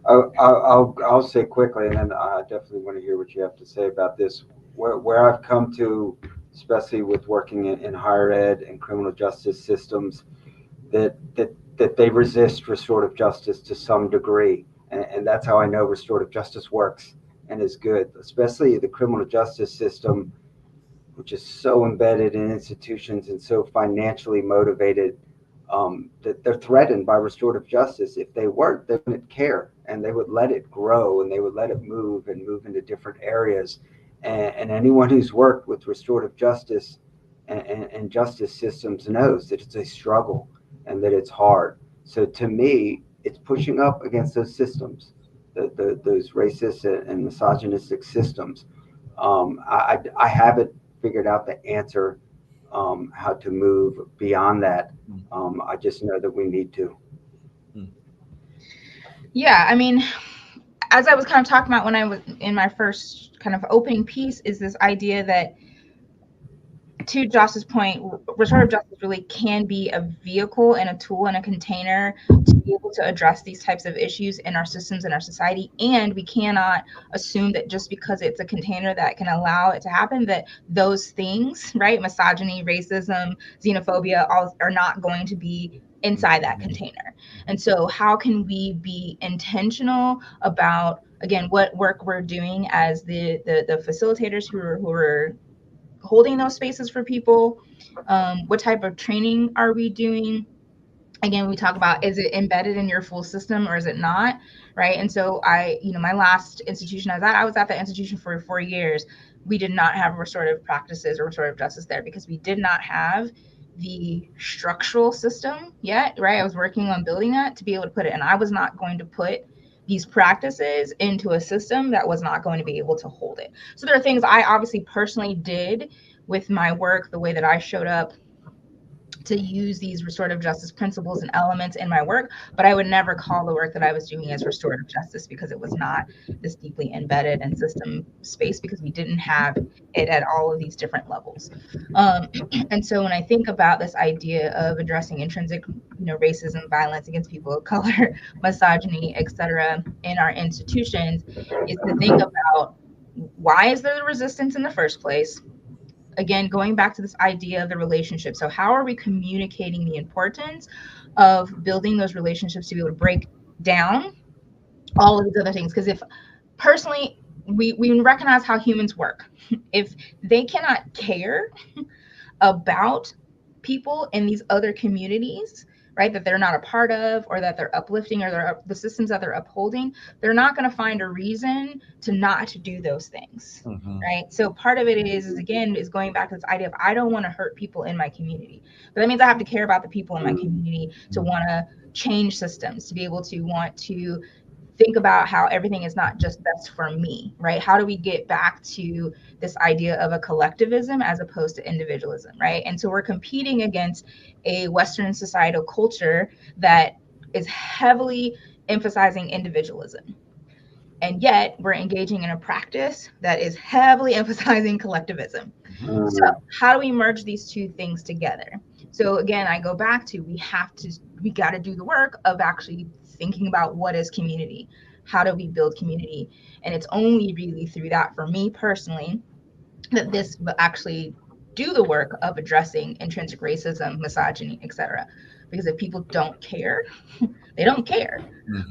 I'll say quickly, and then I definitely want to hear what you have to say about this. Where I've come to, especially with working in higher ed and criminal justice systems, that they resist restorative justice to some degree, and that's how I know restorative justice works and is good. Especially the criminal justice system, which is so embedded in institutions and so financially motivated, that they're threatened by restorative justice. If they weren't, they wouldn't care, and they would let it grow, and they would let it move into different areas. And anyone who's worked with restorative justice and justice systems knows that it's a struggle and that it's hard. So to me, it's pushing up against those systems, those racist and misogynistic systems. I haven't figured out the answer, how to move beyond that. I just know that we need to. Yeah, I mean, as I was kind of talking about when I was in my first kind of opening piece, is this idea that, to Josh's point, restorative justice really can be a vehicle and a tool and a container to be able to address these types of issues in our systems and our society. And we cannot assume that just because it's a container that can allow it to happen, that those things, right, misogyny, racism, xenophobia, all are not going to be inside that container. And so how can we be intentional about, again, what work we're doing as the facilitators who are holding those spaces for people? What type of training are we doing? Again, we talk about, is it embedded in your full system or is it not, right? And so my last institution I was at the institution for 4 years. We did not have restorative practices or restorative justice there because we did not have the structural system yet, right? I was working on building that to be able to put it, and I was not going to put these practices into a system that was not going to be able to hold it. So there are things I obviously personally did with my work, the way that I showed up to use these restorative justice principles and elements in my work, but I would never call the work that I was doing as restorative justice because it was not this deeply embedded in system space, because we didn't have it at all of these different levels. And so when I think about this idea of addressing intrinsic, racism, violence against people of color, misogyny, etc., in our institutions, is to think about, why is there the resistance in the first place? Again, going back to this idea of the relationship. So how are we communicating the importance of building those relationships to be able to break down all of these other things? Because if personally, we recognize how humans work. If they cannot care about people in these other communities, right, that they're not a part of, or that they're uplifting, or the systems that they're upholding, they're not going to find a reason to not do those things, right? So part of it is going back to this idea of, I don't want to hurt people in my community, but that means I have to care about the people in my community to want to change systems, to be able to want to think about how everything is not just best for me, right? How do we get back to this idea of a collectivism as opposed to individualism, right? And so we're competing against a Western societal culture that is heavily emphasizing individualism. And yet we're engaging in a practice that is heavily emphasizing collectivism. So how do we merge these two things together? So again, I go back to, we got to do the work of actually thinking about, what is community? How do we build community? And it's only really through that, for me personally, that this will actually do the work of addressing intrinsic racism, misogyny, etc. Because if people don't care, they don't care.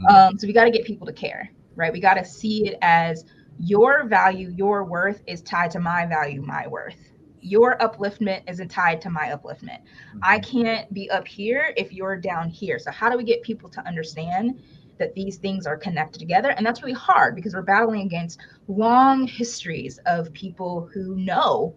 So we got to get people to care, right? We got to see it as, your value, your worth is tied to my value, my worth. Your upliftment isn't tied to my upliftment. I can't be up here if you're down here. So how do we get people to understand that these things are connected together? And that's really hard, because we're battling against long histories of people who know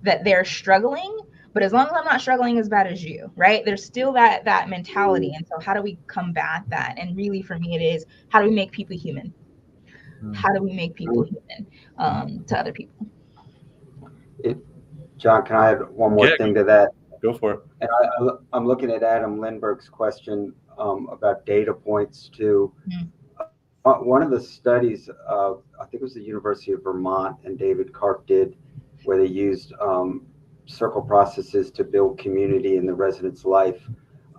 that they're struggling, but as long as I'm not struggling as bad as you, right? There's still that mentality. And so how do we combat that? And really, for me, it is, how do we make people human? How do we make people human to other people? John, can I add one more thing to that? Go for it. And I'm looking at Adam Lindbergh's question about data points too. One of the studies, I think it was the University of Vermont, and David Karp did, where they used circle processes to build community in the resident's life.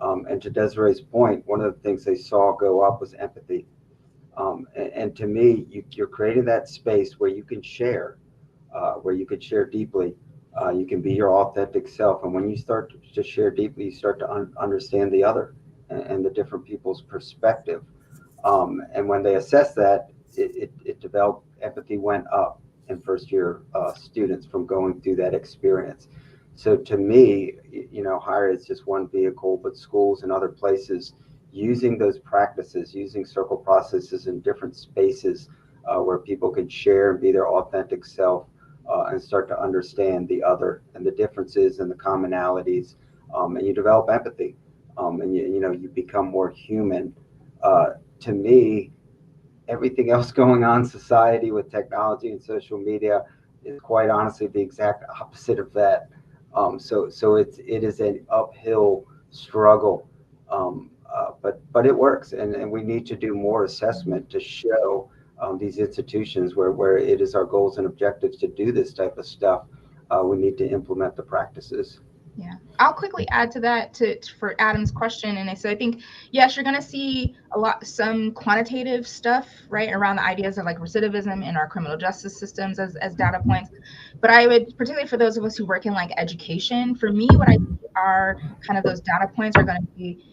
And to Desiree's point, one of the things they saw go up was empathy. And to me, you're creating that space where you can share, where you could share deeply. You can be your authentic self. And when you start to share deeply, you start to understand the other and the different people's perspective. And when they assessed that, it developed, empathy went up in first year students from going through that experience. So to me, higher is just one vehicle, but schools and other places using those practices, using circle processes in different spaces where people can share and be their authentic self, and start to understand the other and the differences and the commonalities, and you develop empathy, and you become more human. To me, everything else going on in society with technology and social media is quite honestly the exact opposite of that. So it is an uphill struggle, but it works, and we need to do more assessment to show these institutions where it is our goals and objectives to do this type of stuff. We need to implement the practices. Yeah, I'll quickly add to that for Adam's question. And so I think, yes, you're going to see some quantitative stuff, right, around the ideas of like recidivism in our criminal justice systems as data points. But I would, particularly for those of us who work in like education, for me, what I think are kind of those data points are going to be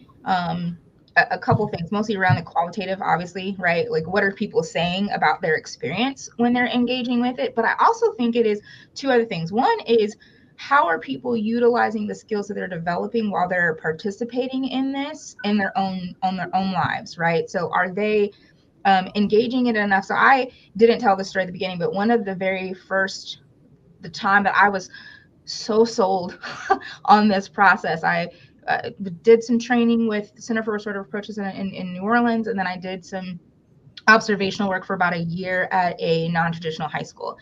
a couple things, mostly around the qualitative, obviously, right? Like what are people saying about their experience when they're engaging with it? But I also think it is two other things. One is, how are people utilizing the skills that they're developing while they're participating in this in their own lives, right? So are they engaging in it enough? So I didn't tell the story at the beginning, but one of the very first, the time that I was so sold on this process, I did some training with the Center for Restorative Approaches in New Orleans, and then I did some observational work for about a year at a non-traditional high school.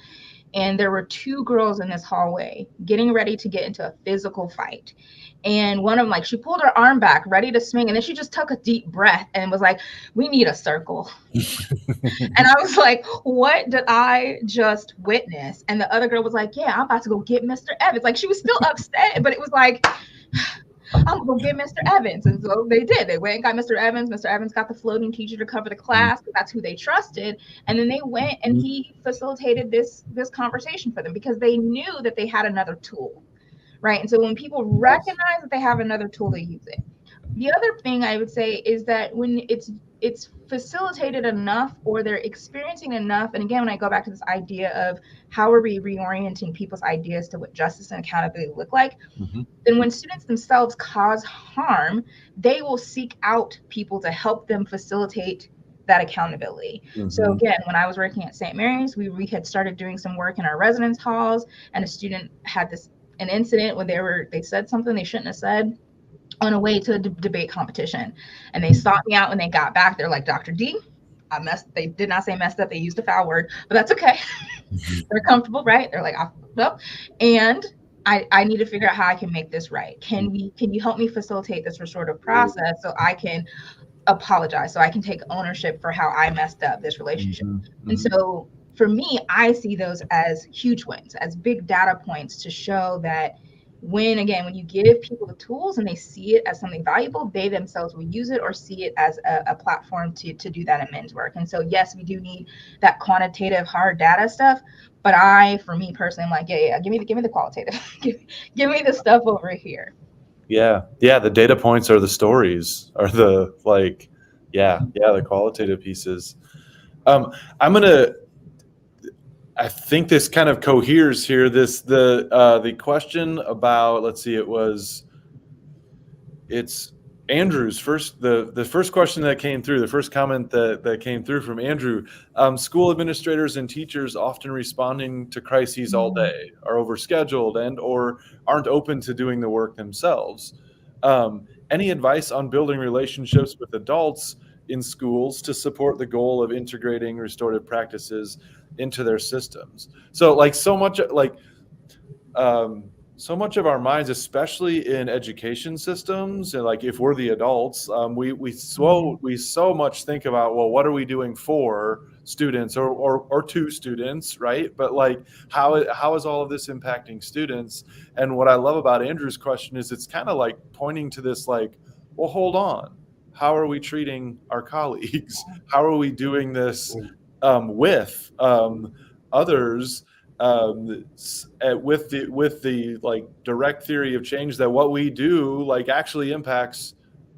And there were two girls in this hallway getting ready to get into a physical fight. And one of them, like, she pulled her arm back, ready to swing. And then she just took a deep breath and was like, we need a circle. And I was like, what did I just witness? And the other girl was like, yeah, I'm about to go get Mr. Evans. Like, she was still upset, but it was like, I'm gonna go get Mr. Evans. And so they did. They went and got Mr. Evans. Mr. Evans got the floating teacher to cover the class, because that's who they trusted. And then they went and he facilitated this conversation for them, because they knew that they had another tool, right? And so when people recognize that they have another tool, they use it. The other thing I would say is that when it's facilitated enough, or they're experiencing enough, and again, when I go back to this idea of how are we reorienting people's ideas to what justice and accountability look like, then when students themselves cause harm, they will seek out people to help them facilitate that accountability. So again, when I was working at St. Mary's, we had started doing some work in our residence halls, and a student had an incident where they said something they shouldn't have said on a way to a debate competition. And they sought me out when they got back. They're like, Dr. D, they did not say messed up. They used a foul word, but that's okay. They're comfortable, right? They're like, I fucked up. And I need to figure out how I can make this right. Can you help me facilitate this restorative process so I can apologize, so I can take ownership for how I messed up this relationship? And so for me, I see those as huge wins, as big data points to show that when you give people the tools and they see it as something valuable, they themselves will use it or see it as a platform to do that amends work. And so, yes, we do need that quantitative hard data stuff. But for me personally, I'm like, yeah, give me the qualitative. give me the stuff over here. Yeah. The data points are the stories, are the the qualitative pieces. I think this kind of coheres here. The question about, let's see, it's Andrew's first, the first question that came through, the first comment that came through from Andrew. School administrators and teachers often responding to crises all day, are overscheduled and or aren't open to doing the work themselves. Any advice on building relationships with adults in schools to support the goal of integrating restorative practices into their systems? So so much of our minds, especially in education systems, and like if we're the adults, we so much think about, well, what are we doing for students or to students, right? But like how is all of this impacting students? And what I love about Andrew's question is it's kind of like pointing to this, like, well, hold on, how are we treating our colleagues? How are we doing this with others? With the like direct theory of change that what we do like actually impacts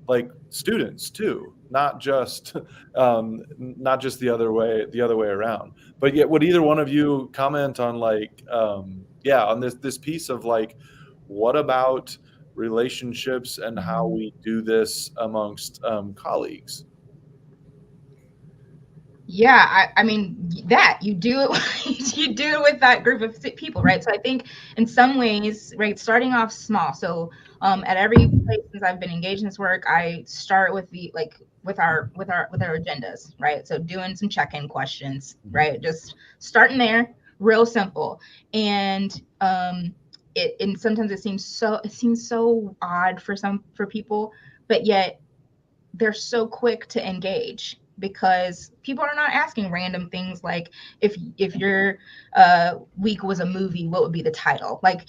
like students too, not just the other way around. But yet, would either one of you comment on on this piece of like, what about relationships and how we do this amongst colleagues? Yeah, I mean that you do it, you do it with that group of people, right? So I think in some ways, right, starting off small. So at every place since I've been engaged in this work, I start with with our agendas, right? So doing some check-in questions, right? Just starting there, real simple. And sometimes it seems so odd for people, but yet they're so quick to engage, because people are not asking random things like, if your week was a movie, what would be the title? Like,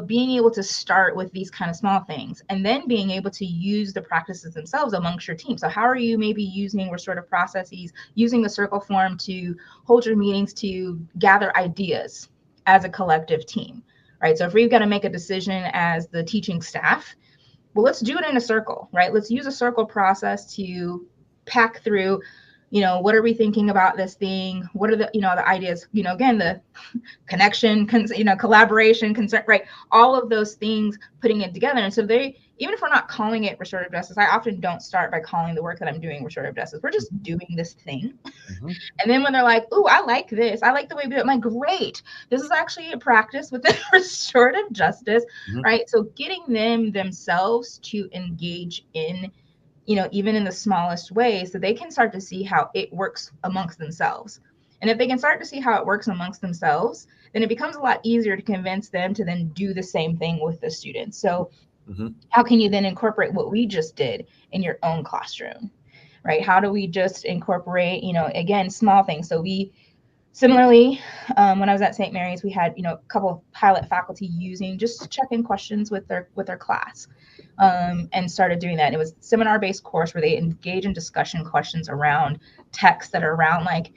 being able to start with these kind of small things, and then being able to use the practices themselves amongst your team. So how are you maybe using restorative processes, using the circle form to hold your meetings, to gather ideas as a collective team, right? So if we've got to make a decision as the teaching staff, well, let's do it in a circle, right? Let's use a circle process to pack through, what are we thinking about this thing? What are the, the ideas, again, the connection, collaboration, consent, right? All of those things, putting it together. And so even if we're not calling it restorative justice, I often don't start by calling the work that I'm doing restorative justice. We're just doing this thing. Mm-hmm. And then when they're like, "Ooh, I like this. I like the way we do it," I'm like, "Great. This is actually a practice within restorative justice," mm-hmm. right? So getting them themselves to engage in, even in the smallest ways, so they can start to see how it works amongst themselves. And if they can start to see how it works amongst themselves, then it becomes a lot easier to convince them to then do the same thing with the students. So mm-hmm. how can you then incorporate what we just did in your own classroom, right? How do we just incorporate, again, small things? So we similarly, when I was at St. Mary's, we had, a couple of pilot faculty using just check-in questions with their class, and started doing that. And it was a seminar-based course where they engage in discussion questions around texts that are around, like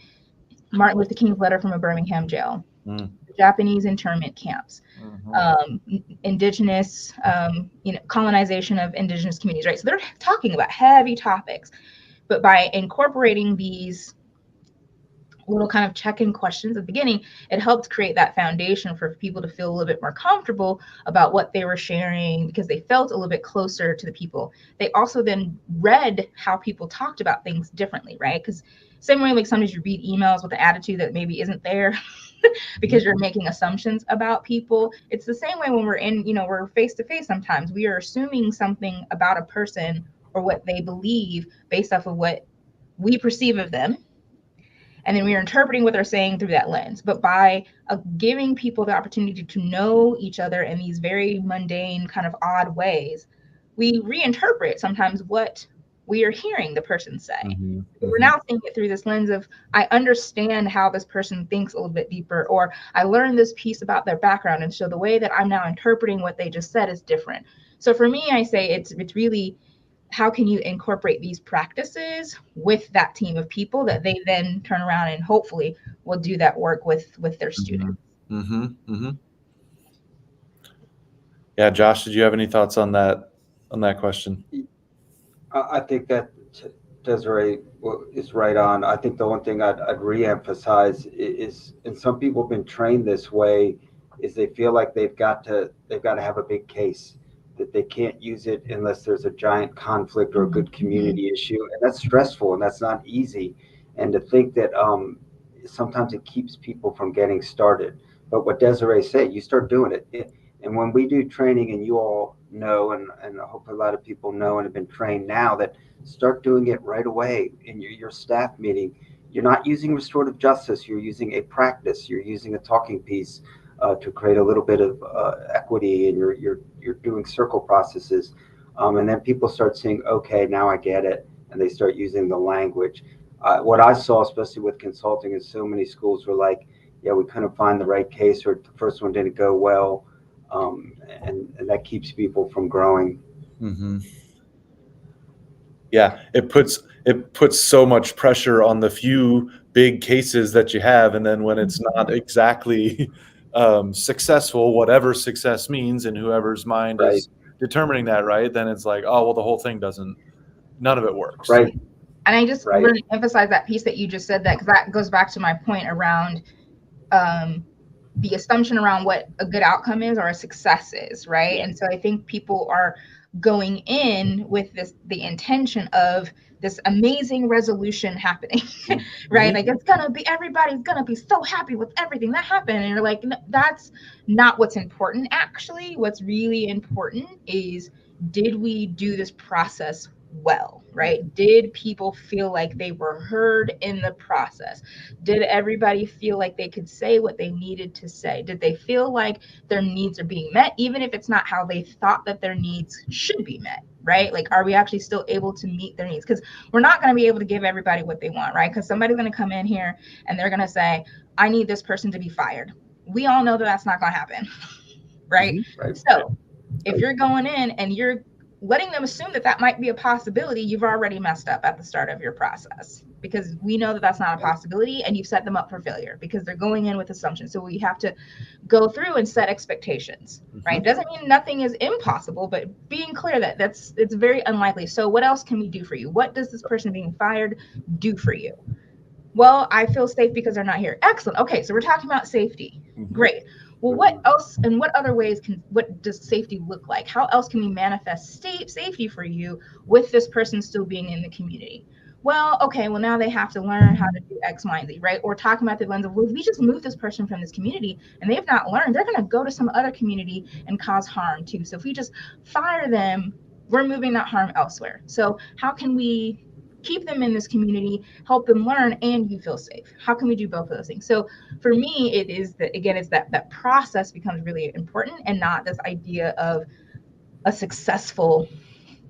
Martin Luther King's letter from a Birmingham jail, Japanese internment camps, indigenous, colonization of indigenous communities, right? So they're talking about heavy topics, but by incorporating these little kind of check-in questions at the beginning, it helped create that foundation for people to feel a little bit more comfortable about what they were sharing, because they felt a little bit closer to the people. They also then read how people talked about things differently, right? Because same way, like sometimes you read emails with an attitude that maybe isn't there because you're making assumptions about people. It's the same way when we're in, we're face to face. Sometimes we are assuming something about a person or what they believe based off of what we perceive of them. And then we are interpreting what they're saying through that lens. But by giving people the opportunity to know each other in these very mundane, kind of odd ways, we reinterpret sometimes what we are hearing the person say. Mm-hmm. We're now seeing it through this lens of, I understand how this person thinks a little bit deeper, or I learned this piece about their background. And so the way that I'm now interpreting what they just said is different. So for me, I say it's really, how can you incorporate these practices with that team of people that they then turn around and hopefully will do that work with their students? Mm-hmm. Mm-hmm. Yeah, Josh, did you have any thoughts on that question? I think that Desiree is right on. I think the one thing I'd reemphasize is, and some people have been trained this way, is they feel like they've got to have a big case, that they can't use it unless there's a giant conflict or a good community issue. And that's stressful and that's not easy. And to think that sometimes it keeps people from getting started. But what Desiree said, you start doing it. And when we do training, and you all know, and hopefully a lot of people know and have been trained now, that start doing it right away in your staff meeting. You're not using restorative justice, you're using a practice, you're using a talking piece to create a little bit of equity, and you're doing circle processes, and then people start saying, okay, now I get it, and they start using the language. What I saw, especially with consulting, is so many schools were like, yeah, we couldn't find the right case, or the first one didn't go well, and that keeps people from growing. Mm-hmm. Yeah, it puts so much pressure on the few big cases that you have, and then when it's not exactly successful, whatever success means in whoever's mind right. is determining that, right? Then it's like, oh well, the whole thing none of it works. Right. And I just really emphasize that piece that you just said, that because that goes back to my point around the assumption around what a good outcome is or a success is, right? Yeah. And so I think people are going in with the intention of this amazing resolution happening, right? Like everybody's gonna be so happy with everything that happened. And you're like, no, that's not what's important. Actually, what's really important is, did we do this process well, right? Did people feel like they were heard in the process? Did everybody feel like they could say what they needed to say? Did they feel like their needs are being met, even if it's not how they thought that their needs should be met, right? Like, are we actually still able to meet their needs? Because we're not going to be able to give everybody what they want, right? Because somebody's going to come in here and they're going to say, I need this person to be fired. We all know that that's not going to happen, right? Right. So if you're going in and you're letting them assume that that might be a possibility, you've already messed up at the start of your process, because we know that that's not a possibility, and you've set them up for failure because they're going in with assumptions. So we have to go through and set expectations, right? Doesn't mean nothing is impossible, but being clear that it's very unlikely. So what else can we do for you? What does this person being fired do for you? Well, I feel safe because they're not here. Excellent. Okay, so we're talking about safety. Great. Well, what else and what other ways what does safety look like? How else can we manifest safety for you with this person still being in the community? Well, okay, well, now they have to learn how to do X, Y, and Z, right? Or talking about the lens of, well, if we just move this person from this community and they have not learned, they're going to go to some other community and cause harm too. So if we just fire them, we're moving that harm elsewhere. So how can we keep them in this community, help them learn, and you feel safe? How can we do both of those things? So for me, it is that, again, it's that process becomes really important, and not this idea of a successful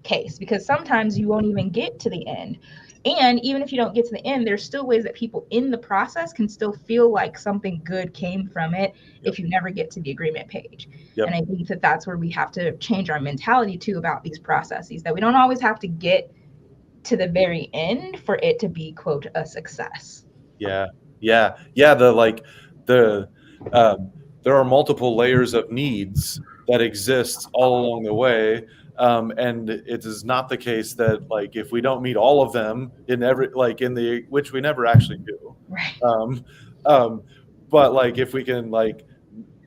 case, because sometimes you won't even get to the end. And even if you don't get to the end, there's still ways that people in the process can still feel like something good came from it if you never get to the agreement page. And I think that that's where we have to change our mentality too about these processes, that we don't always have to get to the very end for it to be, quote, a success. There are multiple layers of needs that exist all along the way, and it is not the case that, like, if we don't meet all of them in every, like, in the, which we never actually do, right? But like, if we can, like,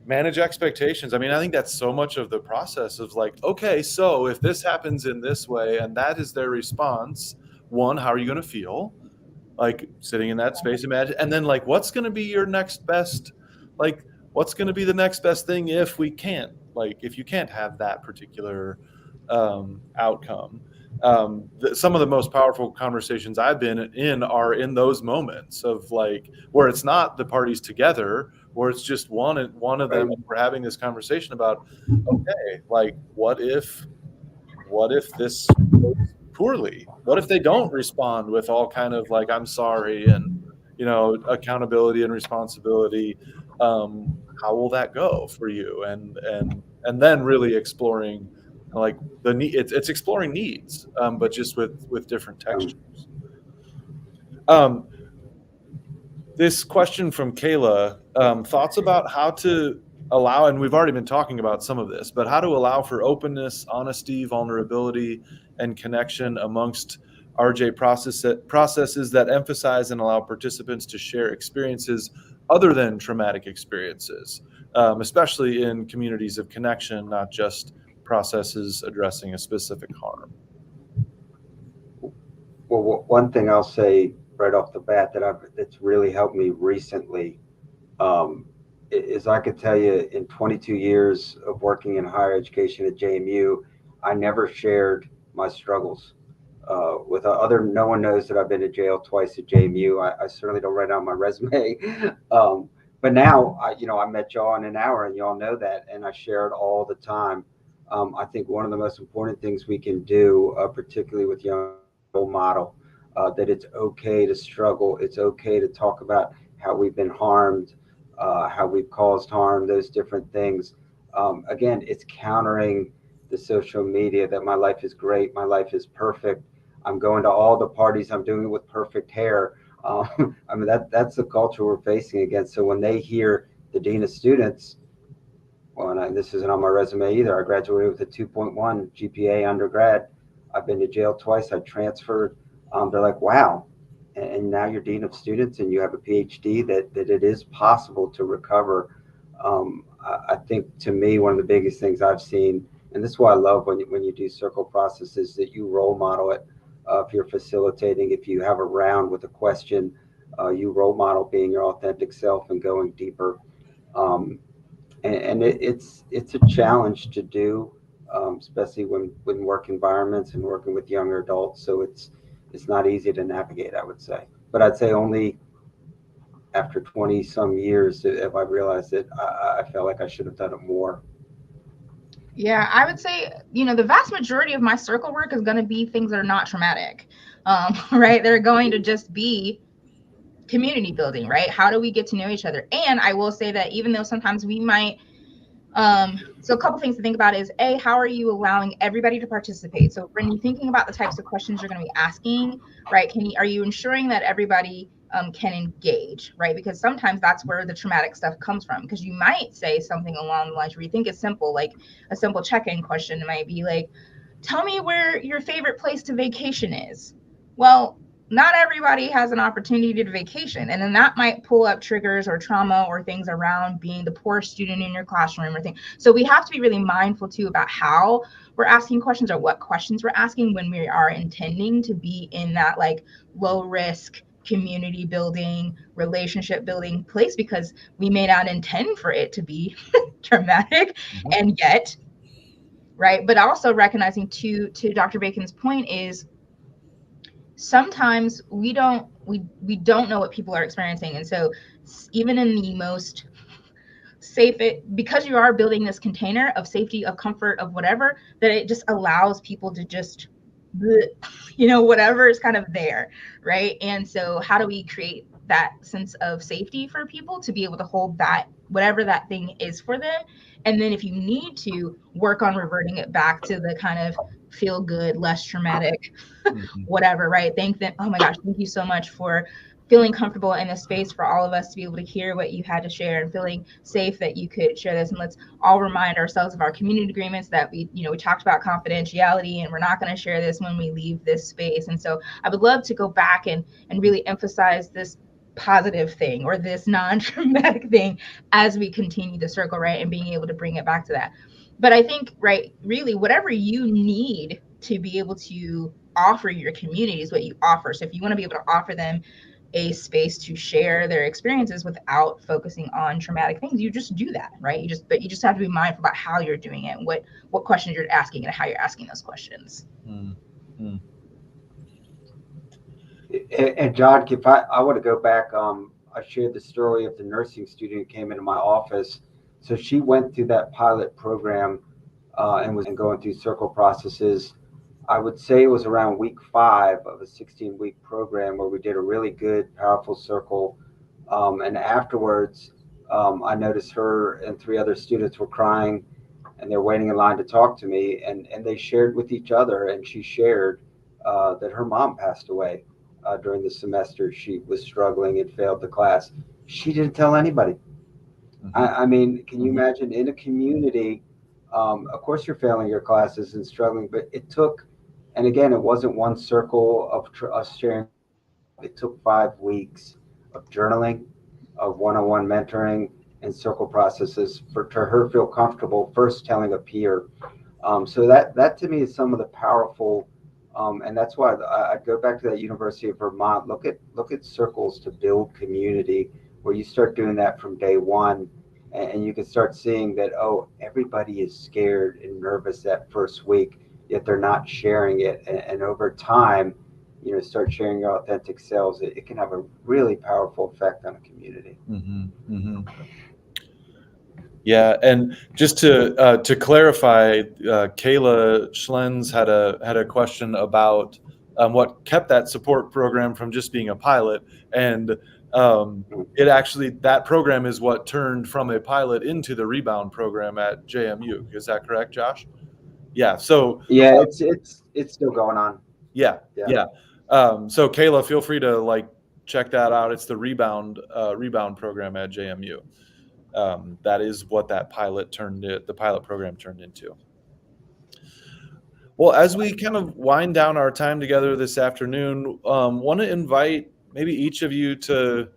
manage expectations, I mean, I think that's so much of the process of, like, okay, so if this happens in this way and that is their response, one, how are you going to feel, like, sitting in that space, imagine, and then, like, what's going to be your next best, like, what's going to be the next best thing if we can't, like, if you can't have that particular outcome. Some of the most powerful conversations I've been in are in those moments of, like, where it's not the parties together, where it's just one of them, and we're having this conversation about, okay, like, what if this goes poorly? What if they don't respond with all kind of, like, I'm sorry, and, you know, accountability and responsibility? How will that go for you? And then really exploring, like, the need. It's exploring needs, but just with different textures. This question from Kayla, thoughts about how to allow, and we've already been talking about some of this, but how to allow for openness, honesty, vulnerability, and connection amongst RJ processes that emphasize and allow participants to share experiences other than traumatic experiences, especially in communities of connection, not just processes addressing a specific harm. Well, one thing I'll say right off the bat that's really helped me recently is, I could tell you, in 22 years of working in higher education at JMU, I never shared my struggles with other. No one knows that I've been to jail twice at JMU. I certainly don't write on my resume. But now, I met y'all in an hour, and y'all know that, and I share it all the time. I think one of the most important things we can do, particularly with young model, that it's okay to struggle. It's okay to talk about how we've been harmed, how we've caused harm, those different things. Again, it's countering the social media that my life is great, my life is perfect, I'm going to all the parties, I'm doing it with perfect hair. I mean, that's the culture we're facing against. So when they hear the dean of students, well, and this isn't on my resume either, I graduated with a 2.1 GPA undergrad, I've been to jail twice, I transferred. They're like, wow, and now you're dean of students and you have a PhD, that it is possible to recover. I think, to me, one of the biggest things I've seen, and this is why I love when you do circle processes, that you role model it. If you're facilitating, if you have a round with a question, you role model being your authentic self and going deeper. And it's a challenge to do, especially when work environments and working with younger adults. So it's not easy to navigate, I would say. But I'd say only after 20 some years have I realized that I felt like I should have done it more. Yeah, I would say, the vast majority of my circle work is going to be things that are not traumatic, right? They're going to just be community building, right? How do we get to know each other? And I will say that even though sometimes we might, so a couple things to think about is how are you allowing everybody to participate? So when you're thinking about the types of questions you're going to be asking, right? Are you ensuring that everybody can engage, right? Because sometimes that's where the traumatic stuff comes from. Because you might say something along the lines where you think it's simple, like a simple check-in question. It might be like, tell me where your favorite place to vacation is. Well, not everybody has an opportunity to vacation, and then that might pull up triggers or trauma or things around being the poor student in your classroom or things. So we have to be really mindful too about how we're asking questions or what questions we're asking when we are intending to be in that like low risk community building, relationship building place, because we may not intend for it to be traumatic. And yet, right, but also recognizing to Dr. Bacon's point is sometimes we don't know what people are experiencing. And so even in the most safe, because you are building this container of safety, of comfort, of whatever, that it just allows people to just whatever is kind of there, right? And so how do we create that sense of safety for people to be able to hold that, whatever that thing is for them? And then if you need to work on reverting it back to the kind of feel good, less traumatic, whatever, right? Oh my gosh, thank you so much for feeling comfortable in the space for all of us to be able to hear what you had to share, and feeling safe that you could share this. And let's all remind ourselves of our community agreements that we talked about confidentiality, and we're not going to share this when we leave this space. And so I would love to go back and really emphasize this positive thing or this non-traumatic thing as we continue the circle, right? And being able to bring it back to that. But I think, right, really whatever you need to be able to offer your community is what you offer. So if you want to be able to offer them a space to share their experiences without focusing on traumatic things, you just do that, right? You just have to be mindful about how you're doing it, and what questions you're asking and how you're asking those questions. And John, if I want to go back, I shared the story of the nursing student who came into my office. So she went through that pilot program and was going through circle processes. I would say it was around week 5 of a 16-week program where we did a really good, powerful circle. And afterwards, I noticed her and 3 other students were crying, and they're waiting in line to talk to me. And they shared with each other, and she shared that her mom passed away during the semester. She was struggling and failed the class. She didn't tell anybody. I mean, can you imagine in a community? Of course, you're failing your classes and struggling, but it took, and again, it wasn't one circle of us sharing. It took 5 weeks of journaling, of one-on-one mentoring, and circle processes for to her feel comfortable first telling a peer. So that to me is some of the powerful, and that's why I'd go back to that University of Vermont. Look at circles to build community, where you start doing that from day one, and you can start seeing that everybody is scared and nervous that first week, yet they're not sharing it, and over time, start sharing your authentic selves. It can have a really powerful effect on a community. Yeah, and just to clarify, Kayla Schlenz had a question about what kept that support program from just being a pilot, and it actually, that program is what turned from a pilot into the rebound program at JMU. Is that correct, Josh? Yeah. So yeah, it's still going on. Yeah. So Kayla, feel free to check that out. It's the rebound program at JMU. That is what that the pilot program turned into. Well, as we kind of wind down our time together this afternoon, want to invite maybe each of you to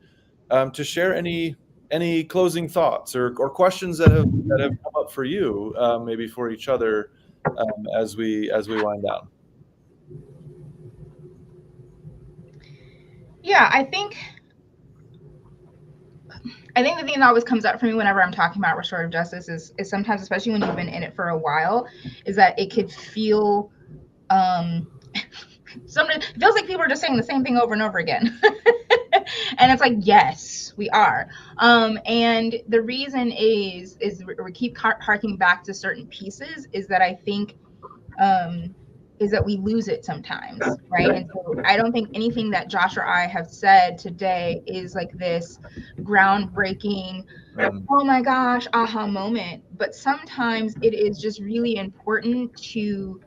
share any closing thoughts or questions that have come up for you, maybe for each other, as we wind down. Yeah, I think the thing that always comes up for me whenever I'm talking about restorative justice is sometimes, especially when you've been in it for a while, is that it could feel sometimes it feels like people are just saying the same thing over and over again. And it's like, yes, we are. And the reason is we keep harking back to certain pieces is that I think is that we lose it sometimes, right? And so I don't think anything that Josh or I have said today is like this groundbreaking, oh my gosh, aha moment. But sometimes it is just really important to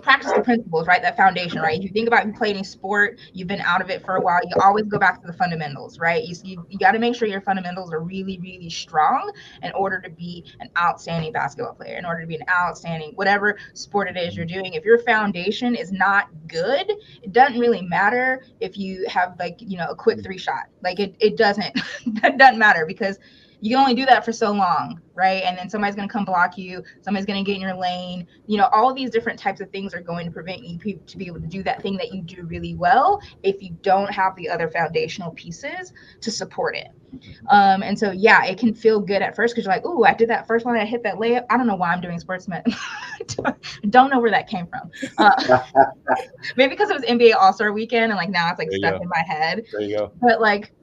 practice the principles, right? That foundation, right? If you think about you playing sport, you've been out of it for a while, you always go back to the fundamentals, right? You got to make sure your fundamentals are really, really strong in order to be an outstanding basketball player, in order to be an outstanding whatever sport it is you're doing. If your foundation is not good, it doesn't really matter if you have like, a quick 3-shot. Like it doesn't, that doesn't matter, because you can only do that for so long, right? And then somebody's going to come block you. Somebody's going to get in your lane. All of these different types of things are going to prevent you to be able to do that thing that you do really well if you don't have the other foundational pieces to support it. And so, yeah, it can feel good at first because you're like, ooh, I did that first one. I hit that layup. I don't know why I'm doing sportsman. Don't know where that came from. Maybe because it was NBA All-Star weekend and like now it's like stuck in my head. There you go. But like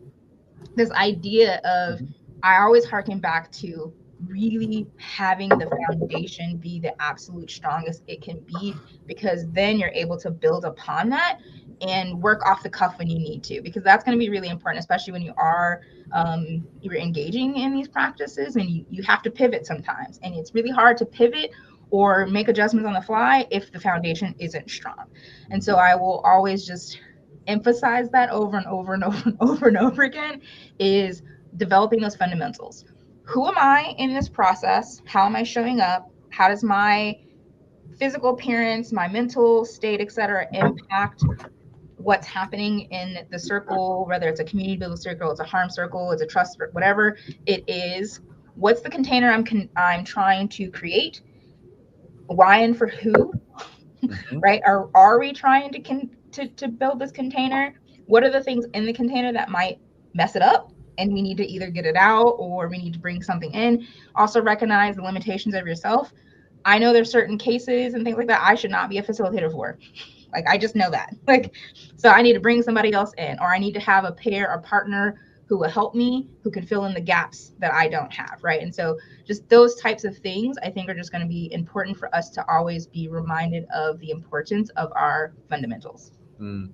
this idea of, I always harken back to really having the foundation be the absolute strongest it can be, because then you're able to build upon that and work off the cuff when you need to, because that's going to be really important, especially when you're engaging in these practices and you have to pivot sometimes, and it's really hard to pivot or make adjustments on the fly if the foundation isn't strong. And so I will always just emphasize that over and over and over and over and over again, is developing those fundamentals. Who am I in this process? How am I showing up? How does my physical appearance, my mental state, etc., impact what's happening in the circle, whether it's a community building circle, it's a harm circle, it's a trust, whatever it is. What's the container I'm trying to create? Why and for who? Right? Are we trying to build this container? What are the things in the container that might mess it up, and we need to either get it out or we need to bring something in? Also recognize the limitations of yourself. I know there's certain cases and things like that I should not be a facilitator for. Like, I just know that. Like, so I need to bring somebody else in, or I need to have a pair or partner who will help me, who can fill in the gaps that I don't have, right? And so just those types of things, I think, are just going to be important for us to always be reminded of the importance of our fundamentals. Thank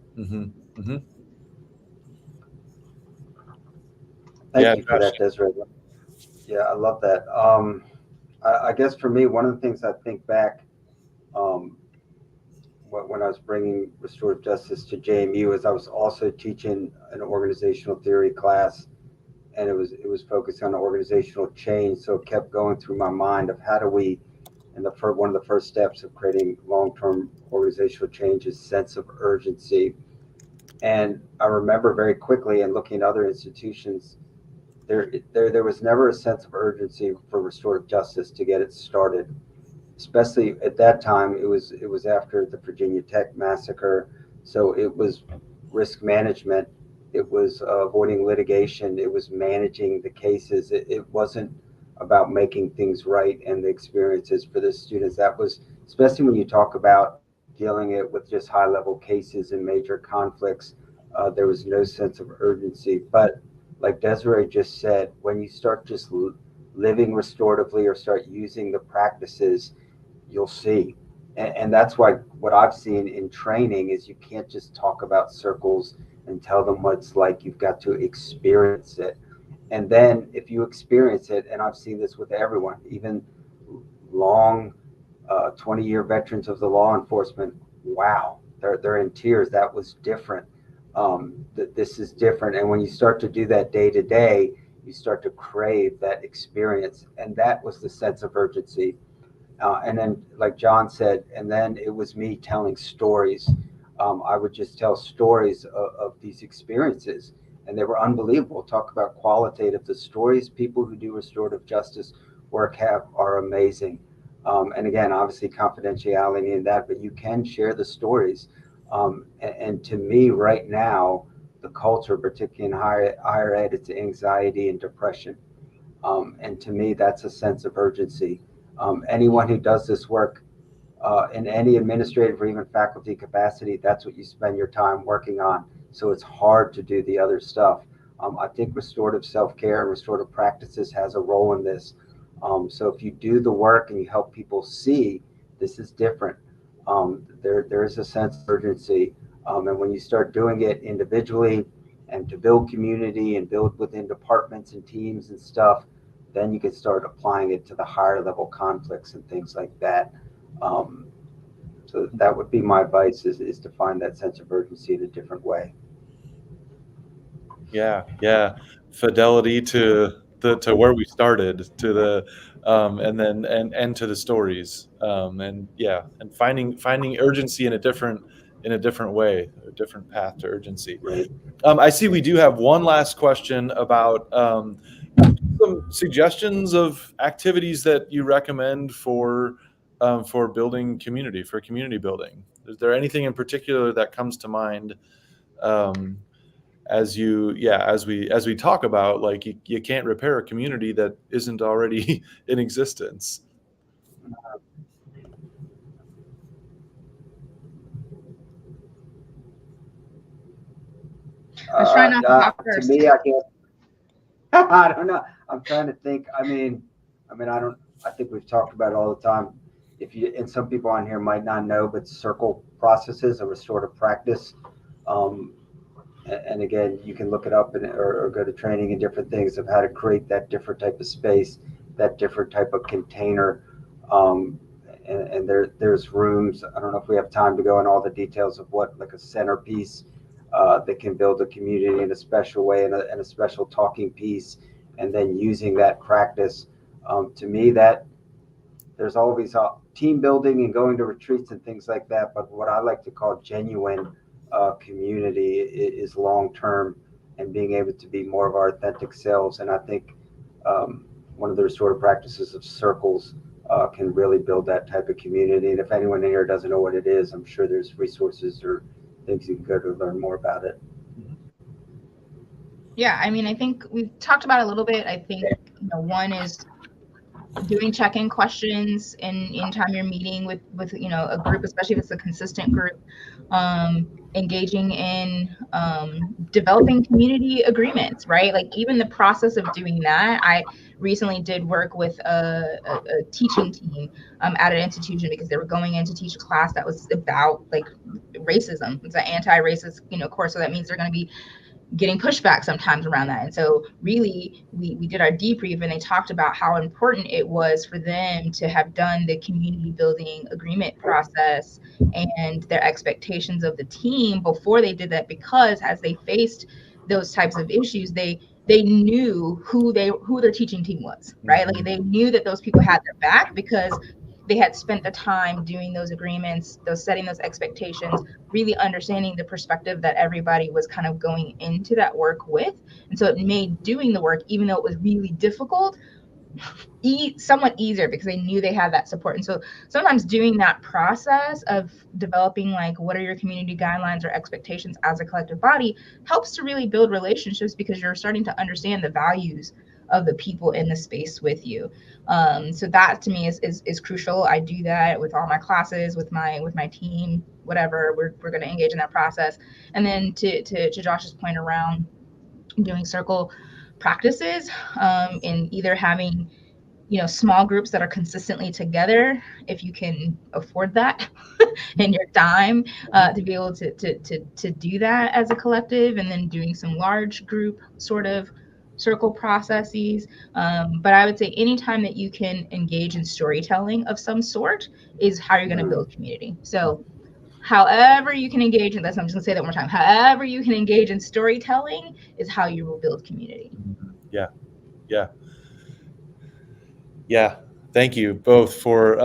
you for that, Desiree. Yeah, I love that. I guess for me, one of the things I think back when I was bringing restorative justice to JMU is I was also teaching an organizational theory class, and it was focused on organizational change. So it kept going through my mind of how do we, and one of the first steps of creating long-term organizational change is sense of urgency. And I remember very quickly, and looking at other institutions, there was never a sense of urgency for restorative justice to get it started. Especially at that time, it was after the Virginia Tech massacre. So it was risk management. It was avoiding litigation. It was managing the cases. It wasn't about making things right and the experiences for the students. That was, especially when you talk about dealing it with just high level cases and major conflicts, there was no sense of urgency. But like Desiree just said, when you start just living restoratively or start using the practices, you'll see. And that's why what I've seen in training is you can't just talk about circles and tell them what it's like. You've got to experience it. And then if you experience it, and I've seen this with everyone, even long 20-year veterans of the law enforcement, wow, they're in tears. That was different. This is different. And when you start to do that day to day, you start to crave that experience. And that was the sense of urgency. And then, like John said, and then it was me telling stories. I would just tell stories of these experiences, and they were unbelievable. Talk about qualitative. The stories people who do restorative justice work have are amazing. And again, obviously confidentiality in that, but you can share the stories. And to me, right now, the culture, particularly in higher ed, it's anxiety and depression. And to me, that's a sense of urgency. Anyone who does this work in any administrative or even faculty capacity, that's what you spend your time working on. So it's hard to do the other stuff. I think restorative self-care and restorative practices has a role in this. So if you do the work and you help people see this is different, there is a sense of urgency. And when you start doing it individually and to build community and build within departments and teams and stuff, then you can start applying it to the higher level conflicts and things like that. So that would be my advice is to find that sense of urgency in a different way. Yeah. Fidelity to where we started, to the and to the stories, and finding urgency in a different way, a different path to urgency. Right. I see we do have one last question about some suggestions of activities that you recommend for building community, for community building. Is there anything in particular that comes to mind? As we talk about, like, you can't repair a community that isn't already in existence. I was trying not to talk To first. me, I can't. I don't know. I'm trying to think. I think we've talked about it all the time. And some people on here might not know, but circle processes, a restorative practice. And again, you can look it up or go to training and different things of how to create that different type of space, that different type of container. And there's rooms. I don't know if we have time to go in all the details of what, like a centerpiece that can build a community in a special way and a special talking piece, and then using that practice. To me, that there's always team building and going to retreats and things like that. But what I like to call genuine community is long term and being able to be more of our authentic selves. And I think one of the restorative practices of circles can really build that type of community. And if anyone in here doesn't know what it is, I'm sure there's resources or things you can go to learn more about it. Yeah, I mean, I think we've talked about it a little bit. I think one is doing check-in questions in time you're meeting with a group, especially if it's a consistent group. Engaging in developing community agreements, right? Like even the process of doing that. I recently did work with a teaching team at an institution because they were going in to teach a class that was about like racism. It's an anti-racist course, so that means they're going to be getting pushback sometimes around that. And so really we did our debrief, and they talked about how important it was for them to have done the community building agreement process and their expectations of the team before they did that, because as they faced those types of issues, they knew who their teaching team was, right? Like they knew that those people had their back because they had spent the time doing those agreements, setting those expectations, really understanding the perspective that everybody was kind of going into that work with. And so it made doing the work, even though it was really difficult, somewhat easier because they knew they had that support. And so sometimes doing that process of developing like what are your community guidelines or expectations as a collective body helps to really build relationships, because you're starting to understand the values of the people in the space with you. So that to me is crucial. I do that with all my classes, with my team, whatever. We're going to engage in that process. And then to Josh's point around doing circle practices, in either having small groups that are consistently together, if you can afford that in your time, to be able to do that as a collective, and then doing some large group sort of circle processes. But I would say anytime that you can engage in storytelling of some sort is how you're going to build community. So however you can engage in this, I'm just going to say that one more time, however you can engage in storytelling is how you will build community. Yeah. Thank you both for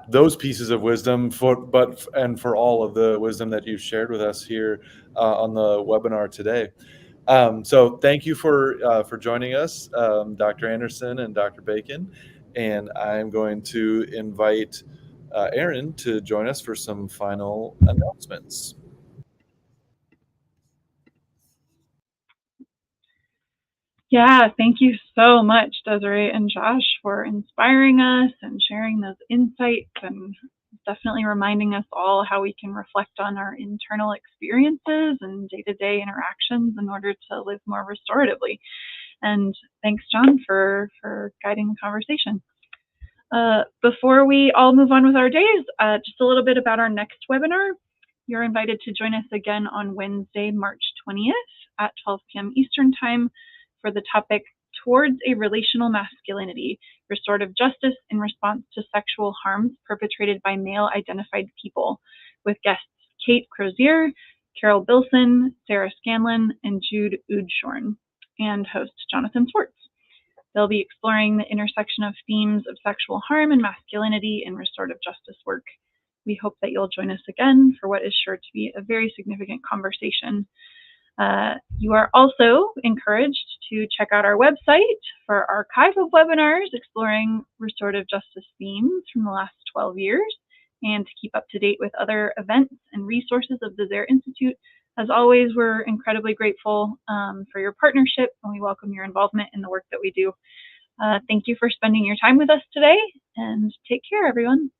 those pieces of wisdom, and for all of the wisdom that you've shared with us here on the webinar today. So thank you for joining us, Dr. Anderson and Dr. Bacon. And I'm going to invite Aaron to join us for some final announcements. Yeah, thank you so much, Desiree and Josh, for inspiring us and sharing those insights, and definitely reminding us all how we can reflect on our internal experiences and day-to-day interactions in order to live more restoratively. And thanks, John, for guiding the conversation. Before we all move on with our days, just a little bit about our next webinar. You're invited to join us again on Wednesday, March 20th at 12 p.m. Eastern Time for the topic Towards a Relational Masculinity, Restorative Justice in Response to Sexual Harms Perpetrated by Male-Identified People, with guests Kate Crozier, Carol Bilson, Sarah Scanlon, and Jude Udshorn, and host Jonathan Swartz. They'll be exploring the intersection of themes of sexual harm and masculinity in restorative justice work. We hope that you'll join us again for what is sure to be a very significant conversation. You are also encouraged to check out our website for our archive of webinars exploring restorative justice themes from the last 12 years, and to keep up to date with other events and resources of the Desirée Institute. As always, we're incredibly grateful for your partnership, and we welcome your involvement in the work that we do. Thank you for spending your time with us today, and take care, everyone.